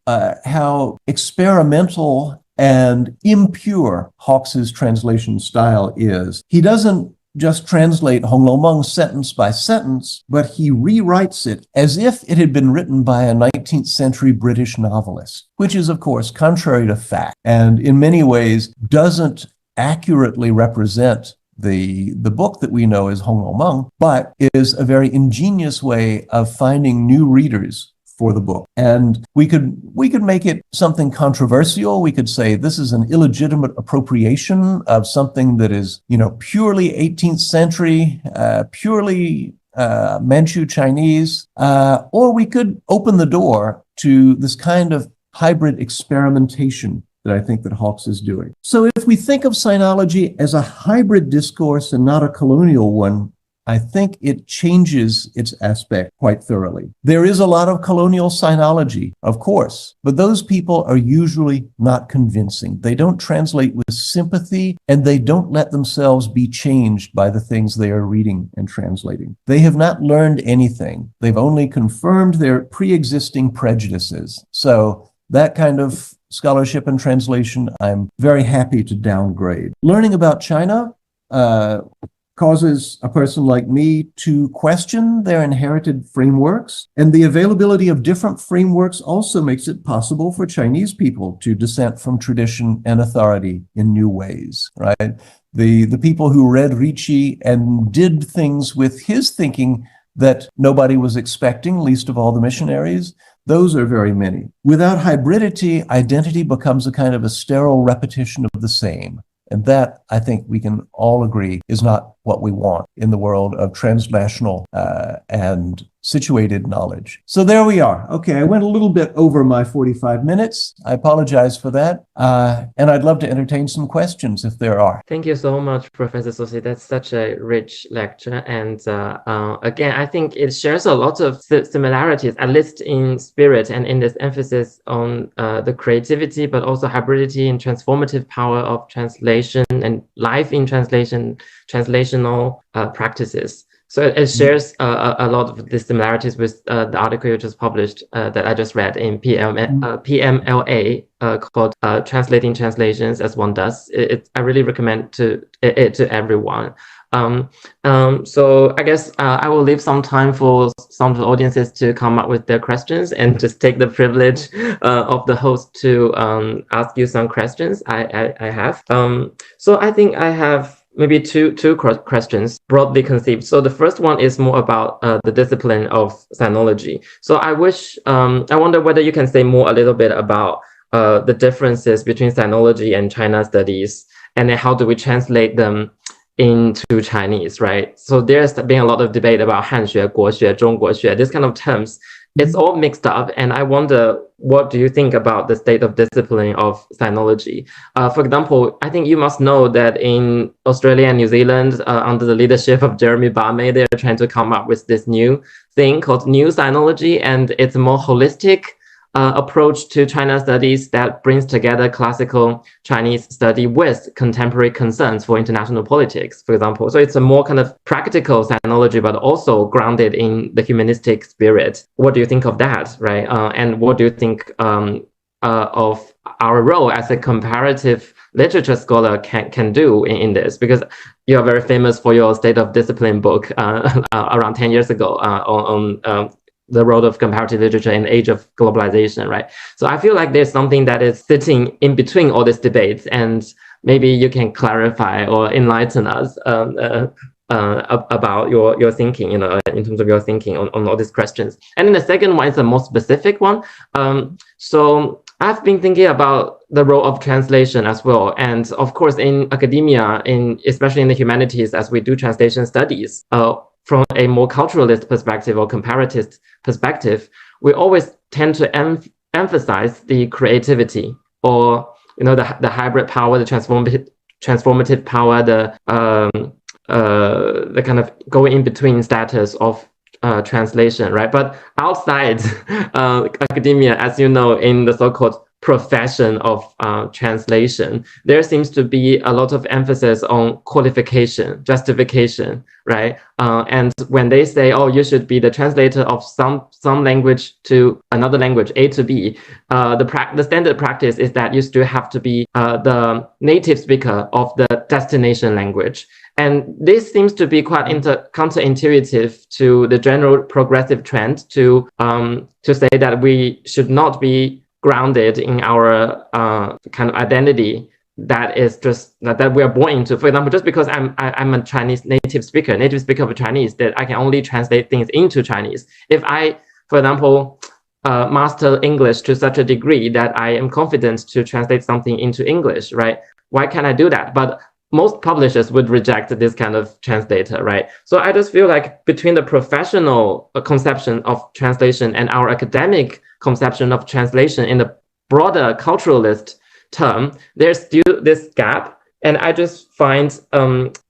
experimental and impure Hawkes's translation style is. He doesn't just translate Hong Lo Meng sentence by sentence, but he rewrites it as if it had been written by a 19th century British novelist, which is, of course, contrary to fact, and in many ways doesn't accurately represent the book that we know as Hong Lo Meng, but is a very ingenious way of finding new readers for the book. And we could make it something controversial. We could say this is an illegitimate appropriation of something that is, purely 18th century, purely Manchu Chinese, or we could open the door to this kind of hybrid experimentation that I think that Hawkes is doing. So if we think of sinology as a hybrid discourse and not a colonial one, I think it changes its aspect quite thoroughly. There is a lot of colonial sinology, of course, but those people are usually not convincing. They don't translate with sympathy, and they don't let themselves be changed by the things they are reading and translating. They have not learned anything. They've only confirmed their pre-existing prejudices. So that kind of scholarship and translation, I'm very happy to downgrade. Learning about China, causes a person like me to question their inherited frameworks. And the availability of different frameworks also makes it possible for Chinese people to dissent from tradition and authority in new ways, right? The people who read Ricci and did things with his thinking that nobody was expecting, least of all the missionaries, those are very many. Without hybridity, identity becomes a kind of a sterile repetition of the same. And that, I think we can all agree, is not what we want in the world of transnational and situated knowledge. So there we are. Okay, I went a little bit over my 45 minutes. I apologize for that. And I'd love to entertain some questions if there are. Thank you so much, Professor Sosi. That's such a rich lecture. And again, I think it shares a lot of similarities, at least in spirit and in this emphasis on the creativity, but also hybridity and transformative power of translation and life in translational practices. So it shares a lot of the similarities with the article you just published that I just read in PMLA called Translating Translations as One Does. I really recommend it to everyone. So I guess I will leave some time for some of the audiences to come up with their questions and just take the privilege of the host to ask you some questions I have. So I think I have maybe two questions broadly conceived. So the first one is more about the discipline of sinology. So I wonder whether you can say more a little bit about the differences between sinology and China studies, and then how do we translate them into Chinese, right? So there's been a lot of debate about 汉学, 国学, 中国学, this kind of terms. It's all mixed up, and I wonder, what do you think about the state of discipline of sinology? For example, I think you must know that in Australia and New Zealand, under the leadership of Jeremy Barmay, they're trying to come up with this new thing called New Sinology, and it's a more holistic approach to China studies that brings together classical Chinese study with contemporary concerns for international politics, for example. So it's a more kind of practical sinology, but also grounded in the humanistic spirit. What do you think of that, right? And what do you think of our role as a comparative literature scholar can do in this? Because you are very famous for your State of Discipline book around 10 years ago on the role of comparative literature in the age of globalization, right? So I feel like there's something that is sitting in between all these debates, and maybe you can clarify or enlighten us about your thinking, in terms of your thinking on all these questions. And then the second one is a more specific one. So I've been thinking about the role of translation as well. And of course, in academia, especially in the humanities, as we do translation studies, from a more culturalist perspective or comparative perspective, we always tend to emphasize the creativity, or the hybrid power, the transformative power, the kind of going in between status of translation, right? But outside academia, as you know, in the so-called profession of translation, there seems to be a lot of emphasis on qualification, justification, right? And when they say, oh, you should be the translator of some language to another language, A to B, the standard practice is that you still have to be the native speaker of the destination language. And this seems to be quite counterintuitive to the general progressive trend to say that we should not be grounded in our kind of identity that is just that we are born into. For example, just because I'm a Chinese native speaker of Chinese, that I can only translate things into Chinese. If I, for example, master English to such a degree that I am confident to translate something into English, right? Why can't I do that? But most publishers would reject this kind of translator, right? So I just feel like between the professional conception of translation and our academic conception of translation in the broader culturalist term, there's still this gap. And I just find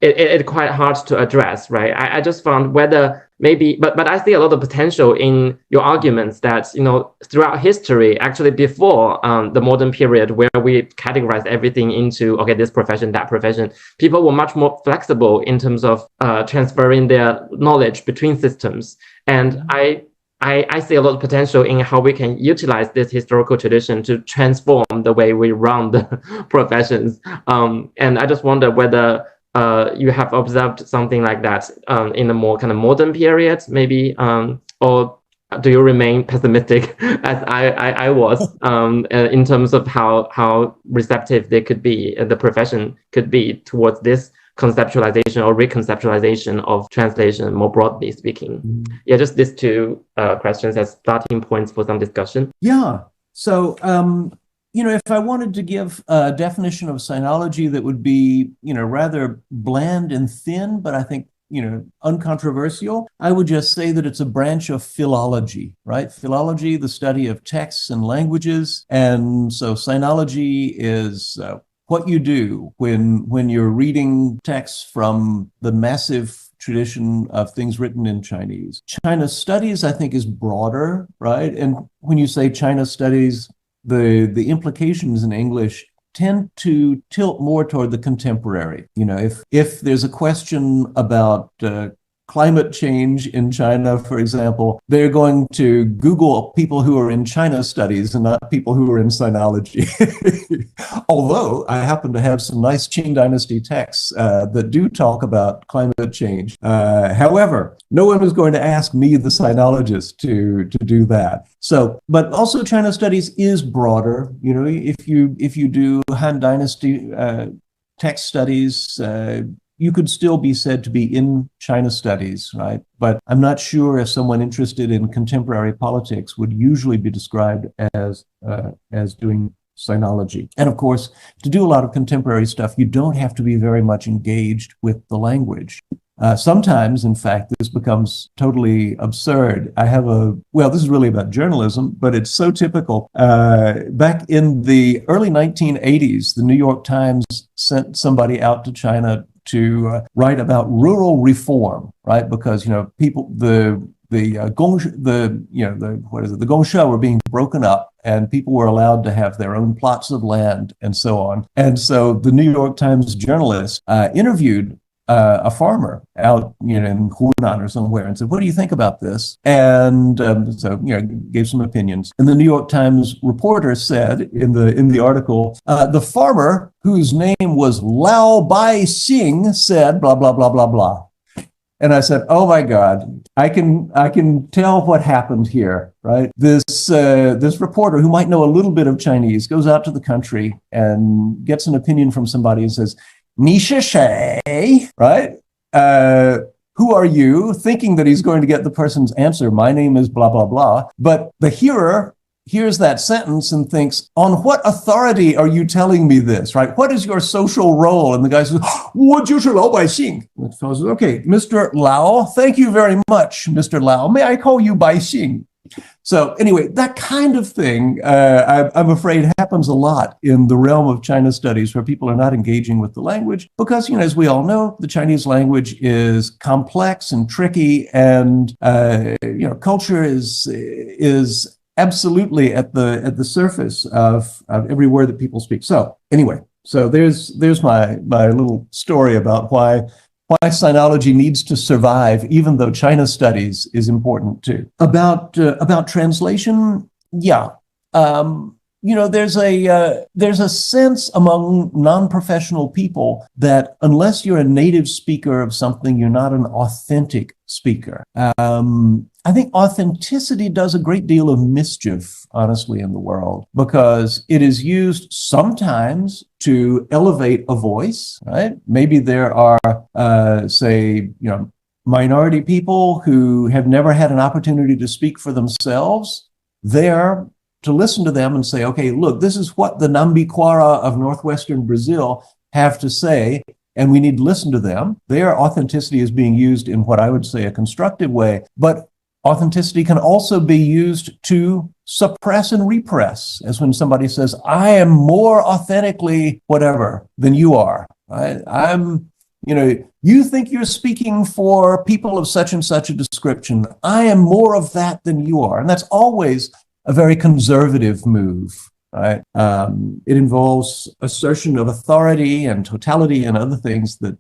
it quite hard to address, right? I just found whether maybe, but I see a lot of potential in your arguments that, throughout history, actually before the modern period where we categorize everything into, okay, this profession, that profession, people were much more flexible in terms of transferring their knowledge between systems. And I see a lot of potential in how we can utilize this historical tradition to transform the way we run the professions. And I just wonder whether you have observed something like that in a more kind of modern period, maybe, or do you remain pessimistic as I was in terms of how receptive they could be, the profession could be towards this conceptualization or reconceptualization of translation, more broadly speaking? Yeah, just these two questions as starting points for some discussion. Yeah. So, if I wanted to give a definition of sinology that would be, rather bland and thin, but I think, uncontroversial, I would just say that it's a branch of philology, right? Philology, the study of texts and languages. And so sinology is what you do when you're reading texts from the massive tradition of things written in Chinese. China studies, I think, is broader, right? And when you say China studies, the implications in English tend to tilt more toward the contemporary. If there's a question about climate change in China, for example, they're going to Google people who are in China studies and not people who are in sinology. Although I happen to have some nice Qing Dynasty texts that do talk about climate change. However, no one is going to ask me, the sinologist, to do that. So, but also China studies is broader. If you do Han Dynasty text studies, you could still be said to be in China studies, right? But I'm not sure if someone interested in contemporary politics would usually be described as doing sinology. And of course, to do a lot of contemporary stuff, you don't have to be very much engaged with the language. Sometimes, in fact, this becomes totally absurd. This is really about journalism, but it's so typical. Back in the early 1980s, the New York Times sent somebody out to China to write about rural reform, right? Because, the the Gongsha were being broken up, and people were allowed to have their own plots of land and so on. And so the New York Times journalist interviewed a farmer out, in Hunan or somewhere, and said, "What do you think about this?" And gave some opinions. And the New York Times reporter said in the article, the farmer, whose name was Lao Bai Xing, said blah blah blah blah blah. And I said, "Oh my God, I can tell what happened here, right? This reporter who might know a little bit of Chinese goes out to the country and gets an opinion from somebody and says, 你是谁? Right? Who are you?" Thinking that he's going to get the person's answer. "My name is blah, blah, blah." But the hearer hears that sentence and thinks, "On what authority are you telling me this?" Right? "What is your social role?" And the guy says, 我就是老百姓. And the fellow says, "Okay, Mr. Lao, thank you very much, Mr. Lao. May I call you 百姓?" So anyway, that kind of thing, I'm afraid, happens a lot in the realm of China studies, where people are not engaging with the language because, as we all know, the Chinese language is complex and tricky, and culture is absolutely at the surface of every word that people speak. So anyway, there's my little story about why sinology needs to survive, even though China studies is important too. About translation, yeah. There's a sense among non-professional people that unless you're a native speaker of something, you're not an authentic speaker. I think authenticity does a great deal of mischief, honestly, in the world, because it is used sometimes to elevate a voice, right? Maybe there are, minority people who have never had an opportunity to speak for themselves. There, to listen to them and say, okay, look, this is what the Nambiquara of northwestern Brazil have to say, and we need to listen to them. Their authenticity is being used in what I would say a constructive way, but authenticity can also be used to suppress and repress, as when somebody says, I am more authentically whatever than you are. Right? You think you're speaking for people of such and such a description. I am more of that than you are. And that's always a very conservative move. Right? It involves assertion of authority and totality and other things that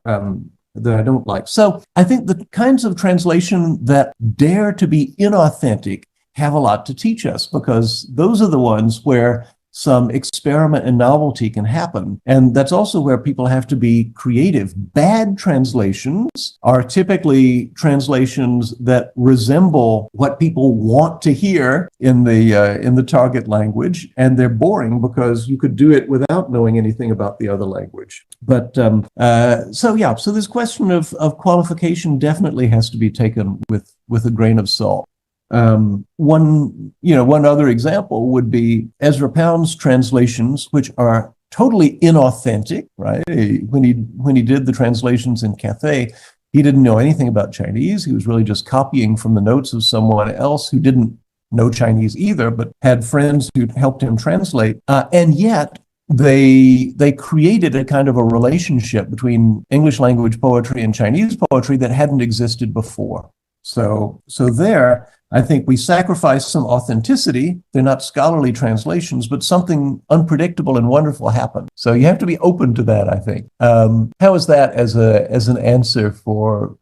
I don't like. So I think the kinds of translation that dare to be inauthentic have a lot to teach us, because those are the ones where some experiment and novelty can happen. And that's also where people have to be creative. Bad translations are typically translations that resemble what people want to hear in the target language, and they're boring because you could do it without knowing anything about the other language. But so this question of qualification definitely has to be taken with a grain of salt. One other example would be Ezra Pound's translations, which are totally inauthentic, right? When he did the translations in Cathay, he didn't know anything about Chinese. He was really just copying from the notes of someone else who didn't know Chinese either, but had friends who helped him translate. And yet they created a kind of a relationship between English language poetry and Chinese poetry that hadn't existed before. So there, I think we sacrifice some authenticity. They're not scholarly translations, but something unpredictable and wonderful happened. So you have to be open to that, I think. How is that as an answer for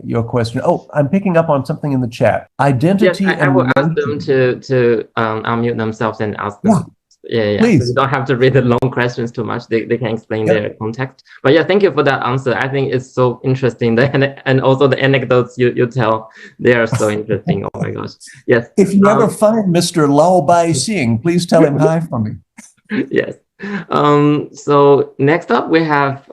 your question? Oh, I'm picking up on something in the chat. Identity. Yes, I will ask them to unmute themselves and ask them. Yeah. Yeah. Please. So you don't have to read the long questions too much. They can explain their context. But yeah, thank you for that answer. I think it's so interesting. And also the anecdotes you tell, they are so interesting. Oh my gosh. Yes. If you ever find Mr. Lao Bai Xing, please tell him hi from me. Yes. So next up we have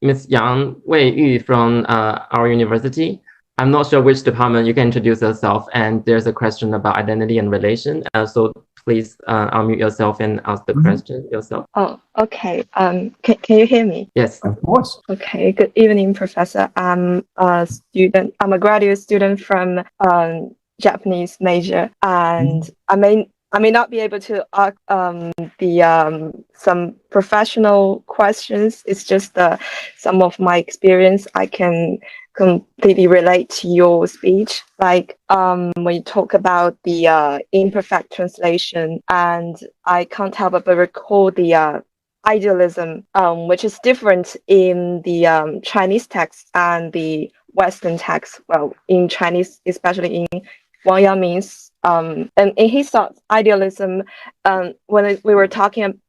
Ms. Yang Weiyu from our university. I'm not sure which department. You can introduce yourself, and there's a question about identity and relation. So please unmute yourself and ask the question yourself. Oh, okay. Can you hear me? Yes. Of course. Okay. Good evening, Professor. I'm a student. I'm a graduate student from Japanese major, and I may not be able to ask some professional questions. It's just some of my experience I can completely relate to your speech. Like when you talk about the imperfect translation, and I can't help but recall the idealism, which is different in the Chinese text and the Western text. Well, in Chinese, especially in Wang Yangming's, and in his thoughts, idealism. When we were talking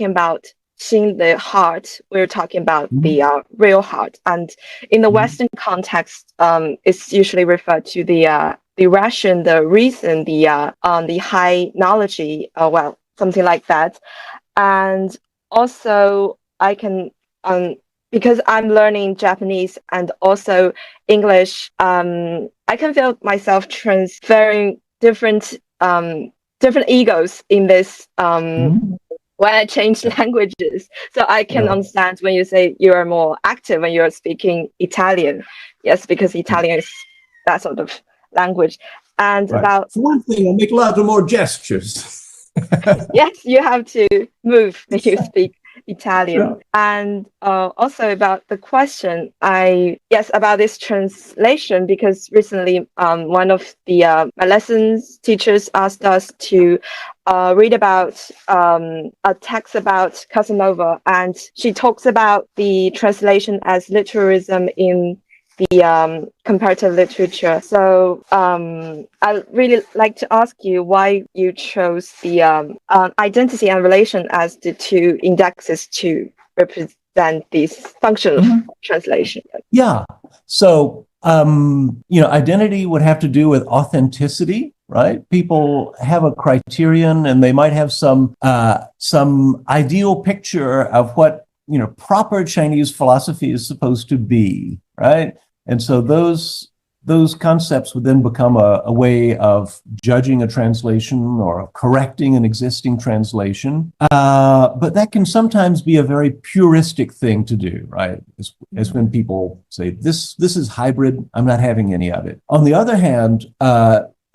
about seeing the heart, we were talking about the real heart, and in the Western context, it's usually referred to the ration, the reason, the high knowledge, well, something like that. And also, I can because I'm learning Japanese and also English, I can feel myself transferring different egos in this when I change languages. So I can understand when you say you are more active when you're speaking Italian. Yes, because Italian is that sort of language. And about for one thing, I'll make a lot of more gestures. Yes, you have to move when you speak Italian. Sure. And also about the question, about this translation, because recently one of the my lessons teachers asked us to read about a text about Casanova, and she talks about the translation as literalism in the comparative literature. So I'd really like to ask you why you chose the identity and relation as the two indexes to represent this function of translation. Yeah. So, identity would have to do with authenticity, right? People have a criterion, and they might have some ideal picture of what, proper Chinese philosophy is supposed to be, right? And so those concepts would then become a way of judging a translation or correcting an existing translation. But that can sometimes be a very puristic thing to do, right? As when people say, this is hybrid, I'm not having any of it. On the other hand,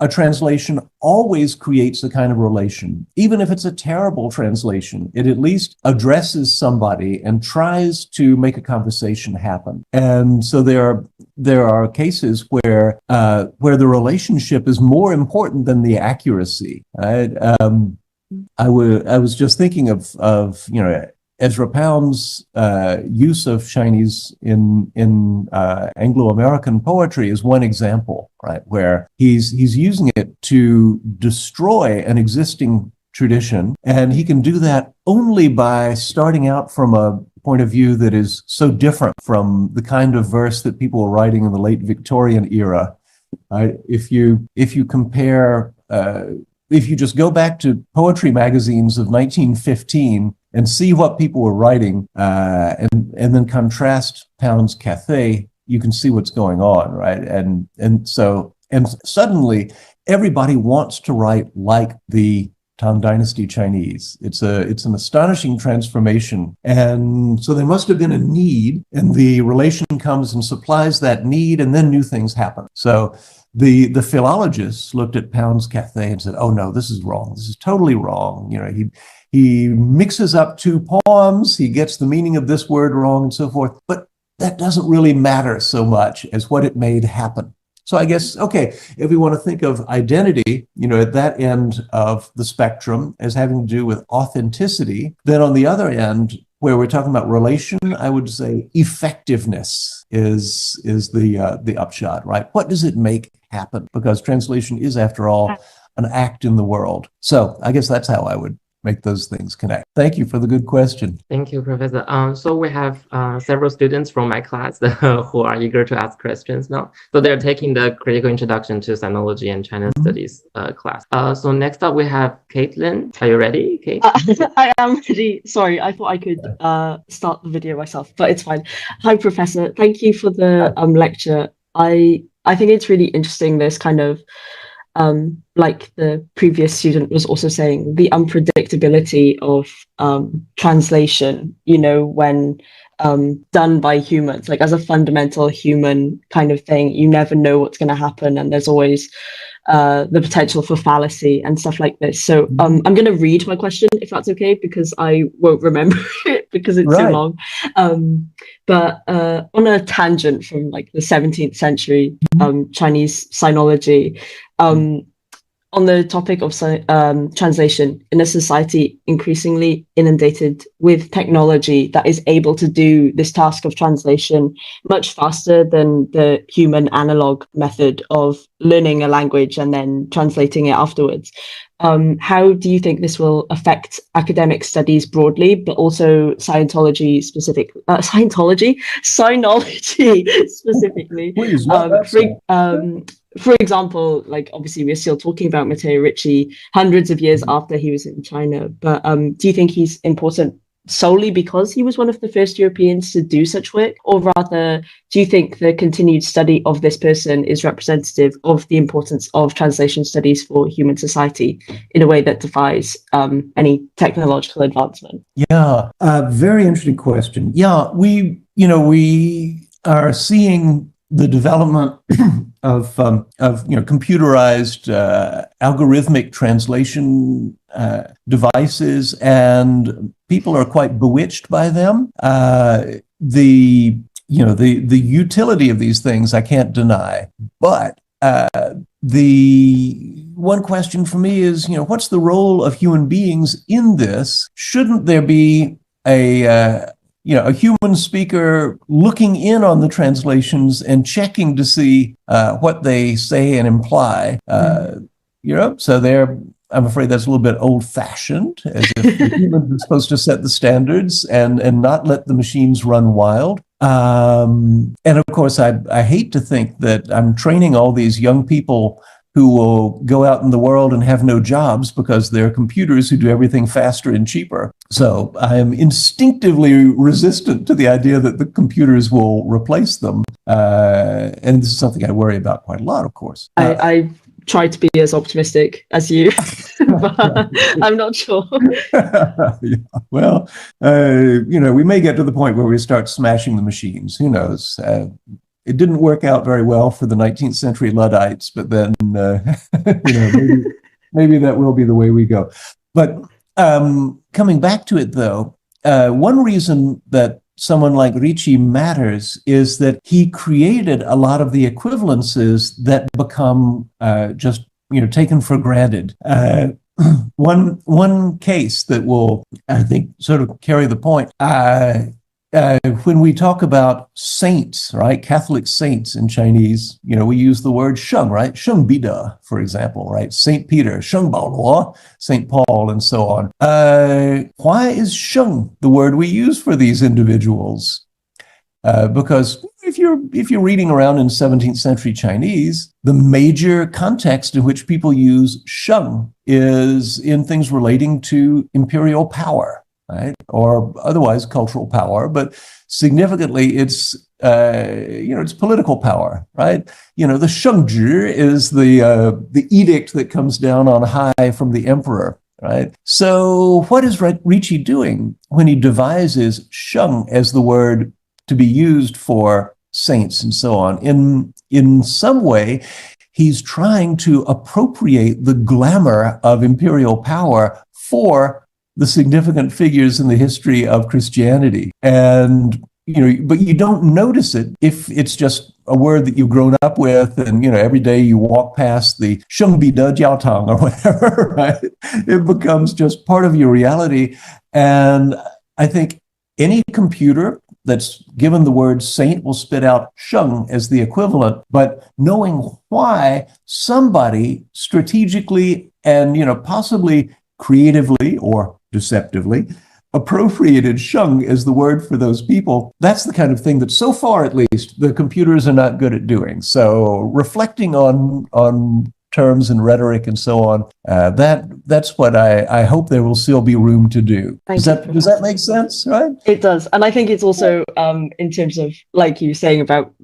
a translation always creates a kind of relation. Even if it's a terrible translation, it at least addresses somebody and tries to make a conversation happen. And so there are cases where the relationship is more important than the accuracy. Right? I was just thinking of Ezra Pound's use of Chinese in Anglo-American poetry is one example, right, where he's using it to destroy an existing tradition, and he can do that only by starting out from a point of view that is so different from the kind of verse that people were writing in the late Victorian era. If you compare, if you just go back to poetry magazines of 1915 and see what people were writing, and then contrast Pound's Cathay, you can see what's going on, right? And suddenly everybody wants to write like the Tang Dynasty Chinese. It's an astonishing transformation. And so there must have been a need, and the relation comes and supplies that need, and then new things happen. So the philologists looked at Pound's Cathay and said, oh no, this is wrong. This is totally wrong. He mixes up two poems, he gets the meaning of this word wrong and so forth, but that doesn't really matter so much as what it made happen. So I guess, okay, if we want to think of identity, at that end of the spectrum as having to do with authenticity, then on the other end, where we're talking about relation, I would say effectiveness is the upshot, right? What does it make happen? Because translation is, after all, an act in the world. So I guess that's how I would make those things connect. Thank you for the good question. Thank you, Professor. So we have several students from my class who are eager to ask questions now. So they're taking the Critical Introduction to Sinology and China Studies class. So next up we have Caitlin. Are you ready, Kate? I am ready. Sorry, I thought I could start the video myself, but it's fine. Hi, Professor. Thank you for the lecture. I think it's really interesting, this kind of like the previous student was also saying, the unpredictability of translation, when done by humans, like as a fundamental human kind of thing, you never know what's going to happen, and there's always the potential for fallacy and stuff like this. So I'm going to read my question, if that's okay, because I won't remember it because it's too long. But on a tangent from like the 17th century Chinese sinology, on the topic of translation in a society increasingly inundated with technology that is able to do this task of translation much faster than the human analog method of learning a language and then translating it afterwards. How do you think this will affect academic studies broadly, but also Scientology specifically? Sinology specifically. Please, for example, like obviously we're still talking about Matteo Ricci hundreds of years after he was in China, but do you think he's important solely because he was one of the first Europeans to do such work, or rather do you think the continued study of this person is representative of the importance of translation studies for human society in a way that defies any technological advancement? Yeah, very interesting question. Yeah, we are seeing the development of computerized algorithmic translation devices, and people are quite bewitched by them. The utility of these things I can't deny, but the one question for me is, what's the role of human beings in this? Shouldn't there be a human speaker looking in on the translations and checking to see what they say and imply? So I'm afraid that's a little bit old-fashioned, as if the humans are supposed to set the standards and not let the machines run wild. And of course, I hate to think that I'm training all these young people who will go out in the world and have no jobs because they're computers who do everything faster and cheaper. So I am instinctively resistant to the idea that the computers will replace them. And this is something I worry about quite a lot, of course. I try to be as optimistic as you, but I'm not sure. Yeah. Well, we may get to the point where we start smashing the machines. Who knows? It didn't work out very well for the 19th century Luddites, but then, maybe that will be the way we go. But coming back to it, though, one reason that someone like Ricci matters is that he created a lot of the equivalences that become just taken for granted. One case that will, I think, sort of carry the point. When we talk about saints, right, Catholic saints in Chinese, we use the word sheng, right? Sheng Bida, for example, right? Saint Peter, Sheng Baoluo, Saint Paul, and so on. Why is sheng the word we use for these individuals? Because if you're reading around in 17th century Chinese, the major context in which people use sheng is in things relating to imperial power, right, or otherwise cultural power, but significantly it's political power, right? The shengzhi is the edict that comes down on high from the emperor, right? So what is Ricci doing when he devises sheng as the word to be used for saints and so on? In some way, he's trying to appropriate the glamour of imperial power for the significant figures in the history of Christianity. And, but you don't notice it if it's just a word that you've grown up with and, every day you walk past the Shengbi de Jiaotang or whatever, right? It becomes just part of your reality. And I think any computer that's given the word saint will spit out sheng as the equivalent, but knowing why somebody strategically and, possibly creatively or deceptively appropriated sheng as the word for those people, that's the kind of thing that so far at least the computers are not good at doing. So reflecting on terms and rhetoric and so on, that's what I hope there will still be room to do. Does that make sense, right? It does. And I think it's also in terms of, like you were saying about,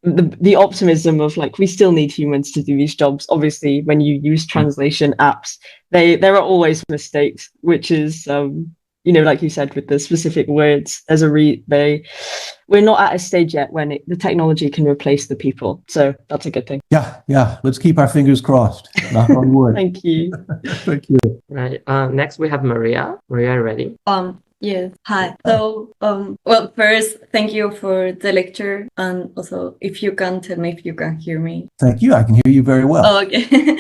the optimism of like, we still need humans to do these jobs. Obviously, when you use translation apps, there are always mistakes, which is, like you said, with the specific words, we're not at a stage yet when the technology can replace the people. So that's a good thing. Yeah. Let's keep our fingers crossed. Knock on wood. Thank you. Thank you. Right. Next we have Maria. Maria, ready? Yes. Hi. So, well, first, thank you for the lecture, and also, if you can tell me if you can hear me. Thank you. I can hear you very well. Oh, okay.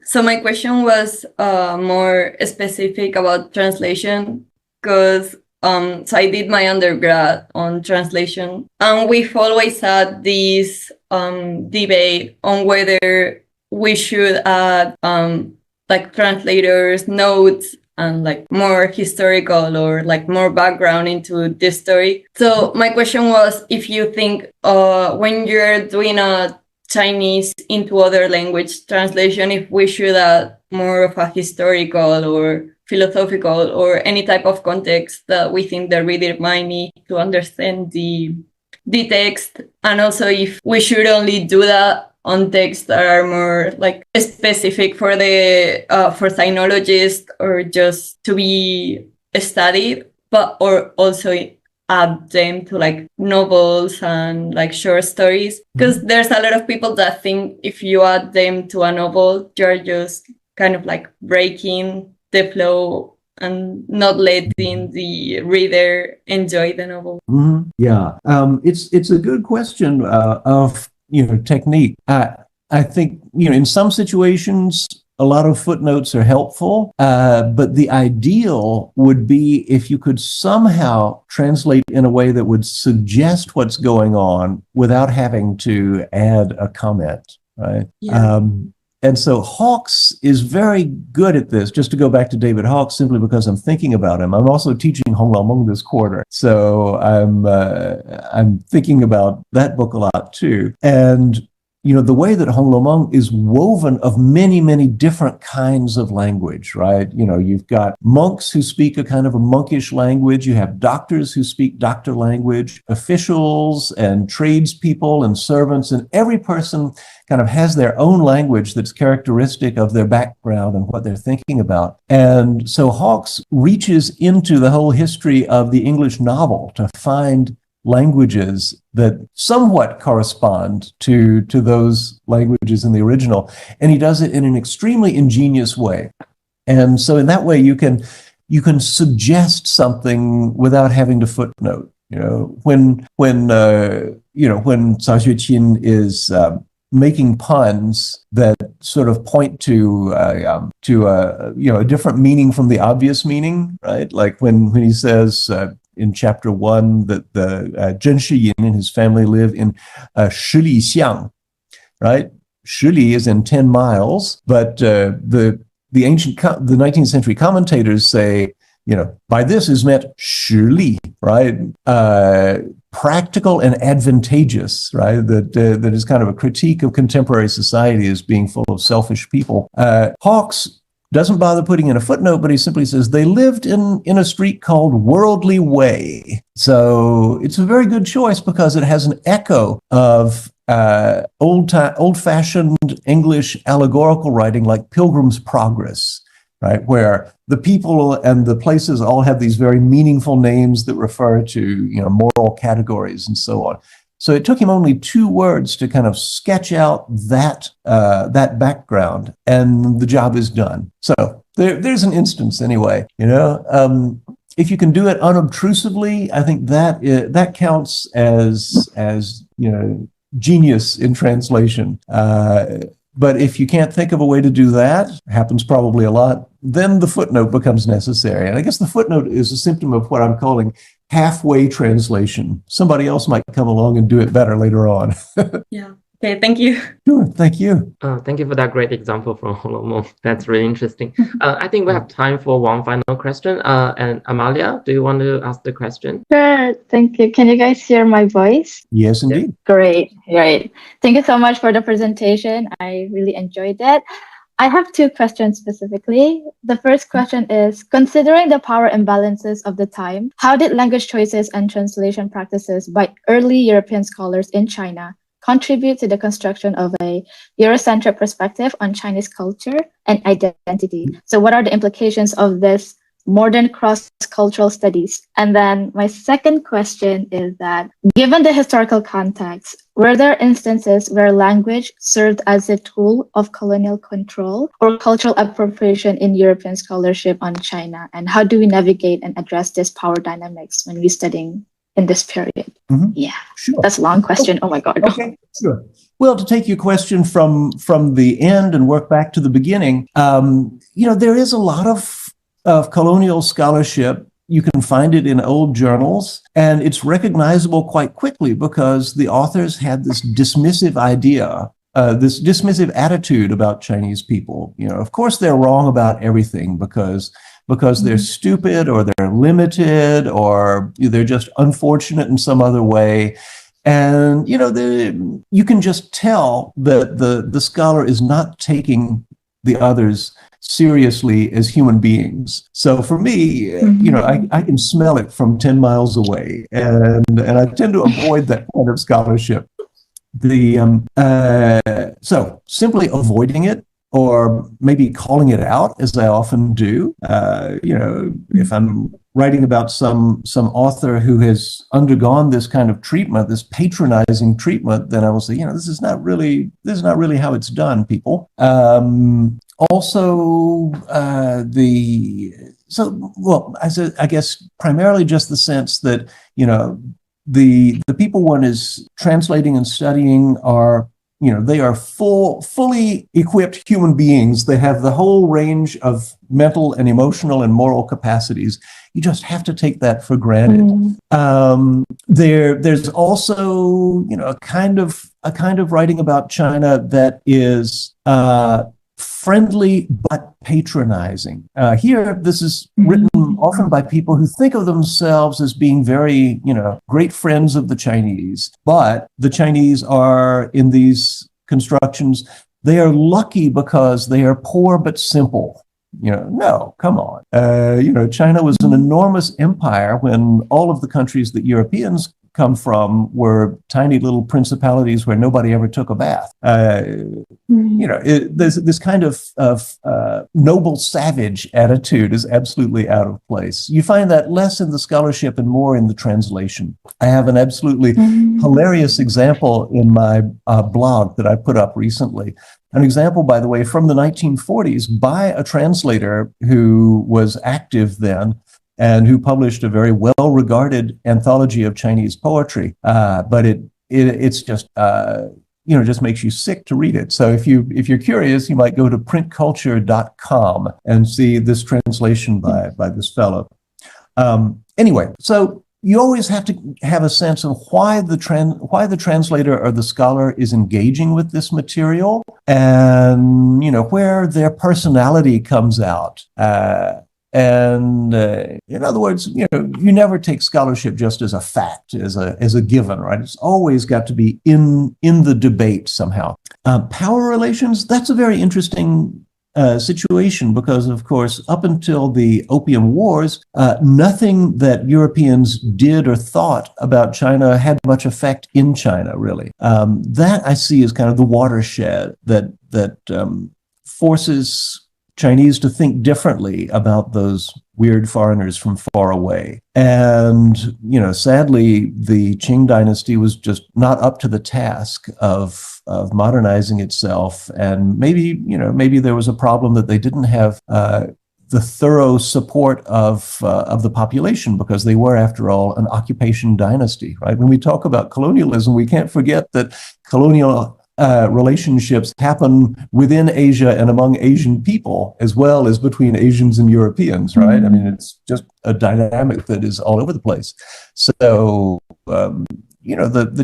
So my question was more specific about translation, because so I did my undergrad on translation, and we've always had this debate on whether we should add like translators notes and like more historical or like more background into this story. So my question was, if you think when you're doing a Chinese into other language translation, if we should add more of a historical or philosophical or any type of context that we think the reader might need to understand the text, and also if we should only do that on texts that are more like specific for the for sinologists or just to be studied, but or also add them to like novels and like short stories, because there's a lot of people that think if you add them to a novel, you're just kind of like breaking the flow and not letting the reader enjoy the novel. Mm-hmm. Yeah, it's a good question of technique. I think in some situations a lot of footnotes are helpful, but the ideal would be if you could somehow translate in a way that would suggest what's going on without having to add a comment, right? Yeah. And so Hawkes is very good at this. Just to go back to David Hawkes, simply because I'm thinking about him. I'm also teaching Hong Lao Meng this quarter, so I'm thinking about that book a lot too. And the way that Hong Lao Meng is woven of many, many different kinds of language, right? You've got monks who speak a kind of a monkish language. You have doctors who speak doctor language, officials and tradespeople and servants, and every person kind of has their own language that's characteristic of their background and what they're thinking about. And so Hawkes reaches into the whole history of the English novel to find languages that somewhat correspond to those languages in the original. And he does it in an extremely ingenious way. And so in that way, you can suggest something without having to footnote. When Cao Xueqin is making puns that sort of point to a different meaning from the obvious meaning, right? Like when he says in chapter 1 that the Zhen Shiyin and his family live in Shili Xiang, right? Shili is in 10 miles, but the 19th century commentators say, by this is meant Shili, right? Practical and advantageous, right? That is kind of a critique of contemporary society as being full of selfish people. Hawkes doesn't bother putting in a footnote, but he simply says they lived in a street called Worldly Way. So it's a very good choice because it has an echo of old-fashioned English allegorical writing like Pilgrim's Progress, right? Where the people and the places all have these very meaningful names that refer to, moral categories and so on. So it took him only 2 words to kind of sketch out that background, and the job is done. So there's an instance anyway. If you can do it unobtrusively, I think that counts as genius in translation. But if you can't think of a way to do that, happens probably a lot, then the footnote becomes necessary. And I guess the footnote is a symptom of what I'm calling halfway translation. Somebody else might come along and do it better later on. Yeah. Okay, thank you. Sure, thank you. Thank you for that great example from Hong Lao Meng. That's really interesting. I think we have time for one final question. And Amalia, do you want to ask the question? Sure, thank you. Can you guys hear my voice? Yes, indeed. Great. Thank you so much for the presentation. I really enjoyed that. I have 2 questions specifically. The first question is, considering the power imbalances of the time, how did language choices and translation practices by early European scholars in China contribute to the construction of a Eurocentric perspective on Chinese culture and identity? So what are the implications of this modern cross-cultural studies? And then my second question is that, given the historical context, were there instances where language served as a tool of colonial control or cultural appropriation in European scholarship on China? And how do we navigate and address this power dynamics when we're studying in this period? Mm-hmm. Yeah, sure. That's a long question. Oh my God. Okay, sure. Well, to take your question from the end and work back to the beginning, there is a lot of colonial scholarship. You can find it in old journals, and it's recognizable quite quickly because the authors had this dismissive idea, this dismissive attitude about Chinese people. Of course, they're wrong about everything because they're stupid or they're limited or they're just unfortunate in some other way. And, you can just tell that the scholar is not taking the others seriously as human beings. So for me, I can smell it from 10 miles away, and I tend to avoid that kind of scholarship. So simply avoiding it, or maybe calling it out, as I often do. If I'm writing about some author who has undergone this kind of treatment, this patronizing treatment, then I will say, this is not really how it's done, people. I guess primarily just the sense that, the people one is translating and studying are, they are fully equipped human beings. They have the whole range of mental and emotional and moral capacities. You just have to take that for granted. There's also, a kind of writing about China that is friendly but patronizing. Here, this is written often by people who think of themselves as being very, great friends of the Chinese. But the Chinese are, in these constructions, they are lucky because they are poor but simple. No, come on. China was an enormous empire when all of the countries that Europeans come from were tiny little principalities where nobody ever took a bath. There's this kind of noble savage attitude is absolutely out of place. You find that less in the scholarship and more in the translation. I have an absolutely hilarious example in my blog that I put up recently. An example, by the way, from the 1940s by a translator who was active then, and who published a very well-regarded anthology of Chinese poetry. But it's just, just makes you sick to read it. So if you're curious, you might go to printculture.com and see this translation by this fellow. Anyway, so you always have to have a sense of why the translator or the scholar is engaging with this material, and where their personality comes out. And in other words, you never take scholarship just as a fact, as a given, right? It's always got to be in the debate somehow. Power relations, that's a very interesting situation because, of course, up until the Opium Wars, nothing that Europeans did or thought about China had much effect in China, really. That I see as kind of the watershed that forces Chinese to think differently about those weird foreigners from far away. And, sadly, the Qing dynasty was just not up to the task of modernizing itself. And maybe there was a problem that they didn't have the thorough support of the population, because they were, after all, an occupation dynasty, right? When we talk about colonialism, we can't forget that colonial relationships happen within Asia and among Asian people, as well as between Asians and Europeans, right? I mean, it's just a dynamic that is all over the place. So, the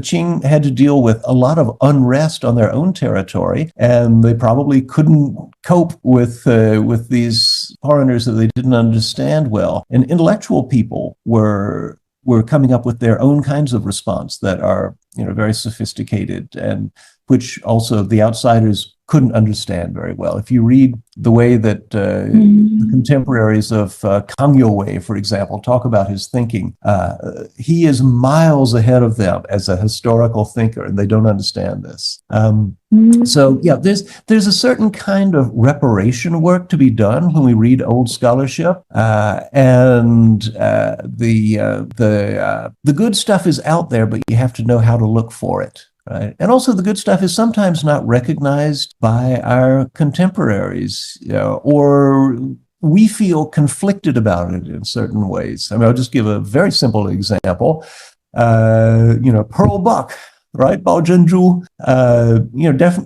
Qing had to deal with a lot of unrest on their own territory, and they probably couldn't cope with these foreigners that they didn't understand well. And intellectual people were coming up with their own kinds of response that are, very sophisticated and which also the outsiders couldn't understand very well. If you read the way that the contemporaries of Kang Youwei, for example, talk about his thinking, he is miles ahead of them as a historical thinker, and they don't understand this. So yeah, there's a certain kind of reparation work to be done when we read old scholarship, and the good stuff is out there, but you have to know how to look for it. Right. And also the good stuff is sometimes not recognized by our contemporaries, or we feel conflicted about it in certain ways. I mean, I'll just give a very simple example. Pearl Buck, right? Bao Zhenzhu,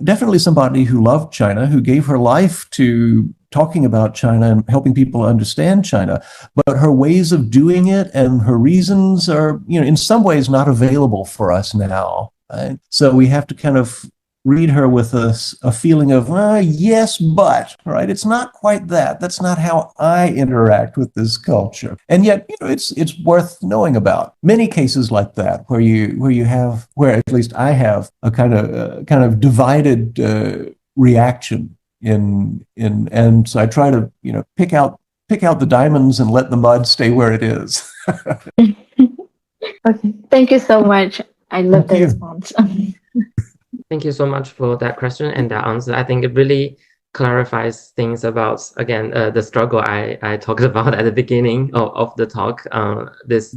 definitely somebody who loved China, who gave her life to talking about China and helping people understand China, but her ways of doing it and her reasons are, in some ways not available for us now. Right? So we have to kind of read her with a feeling of, yes, but, right? It's not quite that. That's not how I interact with this culture. And yet, it's worth knowing about. Many cases like that, where at least I have a kind of divided reaction and so I try to, pick out the diamonds and let the mud stay where it is. Okay, thank you so much. I love the response. Thank you so much for that question and that answer. I think it really clarifies things about, again, the struggle I talked about at the beginning of the talk. This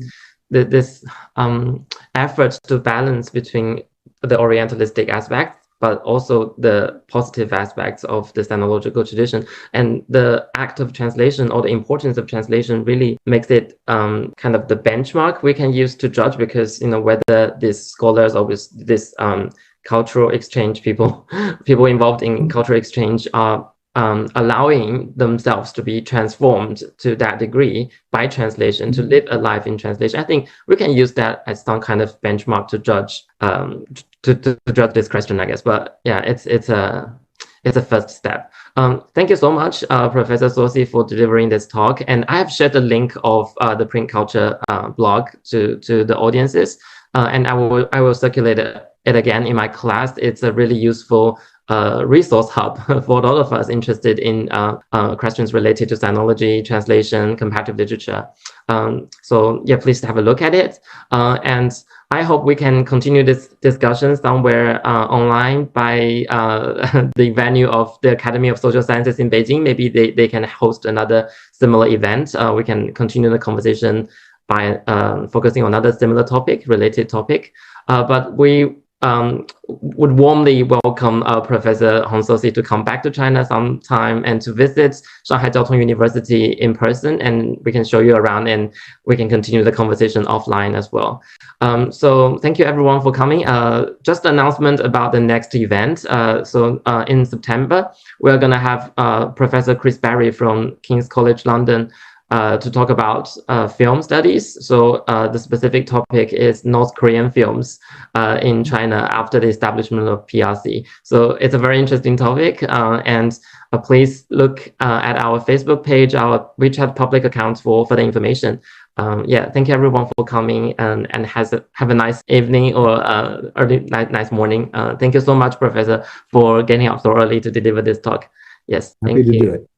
effort to balance between the Orientalistic aspect, but also the positive aspects of the sinological tradition. And the act of translation, or the importance of translation, really makes it kind of the benchmark we can use to judge, because whether these scholars or this cultural exchange people involved in cultural exchange are allowing themselves to be transformed to that degree by translation, to live a life in translation. I think we can use that as some kind of benchmark to judge to judge this question, I guess. But yeah, it's a first step. Thank you so much, Professor Sosi, for delivering this talk. And I have shared the link of the Print Culture blog to the audiences, and I will circulate it again in my class. It's a really useful resource hub for a lot of us interested in questions related to sinology, translation, comparative literature. So yeah, please have a look at it. And I hope we can continue this discussion somewhere online by the venue of the Academy of Social Sciences in Beijing. Maybe they can host another similar event. We can continue the conversation by focusing on another similar related topic. But we would warmly welcome Professor Hong Sosi to come back to China sometime and to visit Shanghai Jiao Tong University in person, and we can show you around and we can continue the conversation offline as well. So thank you everyone for coming. Just an announcement about the next event. So in September, we're going to have Professor Chris Barry from King's College London to talk about film studies. So the specific topic is North Korean films in China after the establishment of PRC. So it's a very interesting topic, and please look at our Facebook page, our WeChat public accounts for further information. Yeah, thank you everyone for coming, and have a nice evening or nice morning. Thank you so much, Professor, for getting up so early to deliver this talk. Yes, thank you. Happy to do it.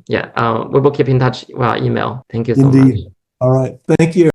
Yeah, we will keep in touch via email. Thank you so much. Indeed. All right. Thank you.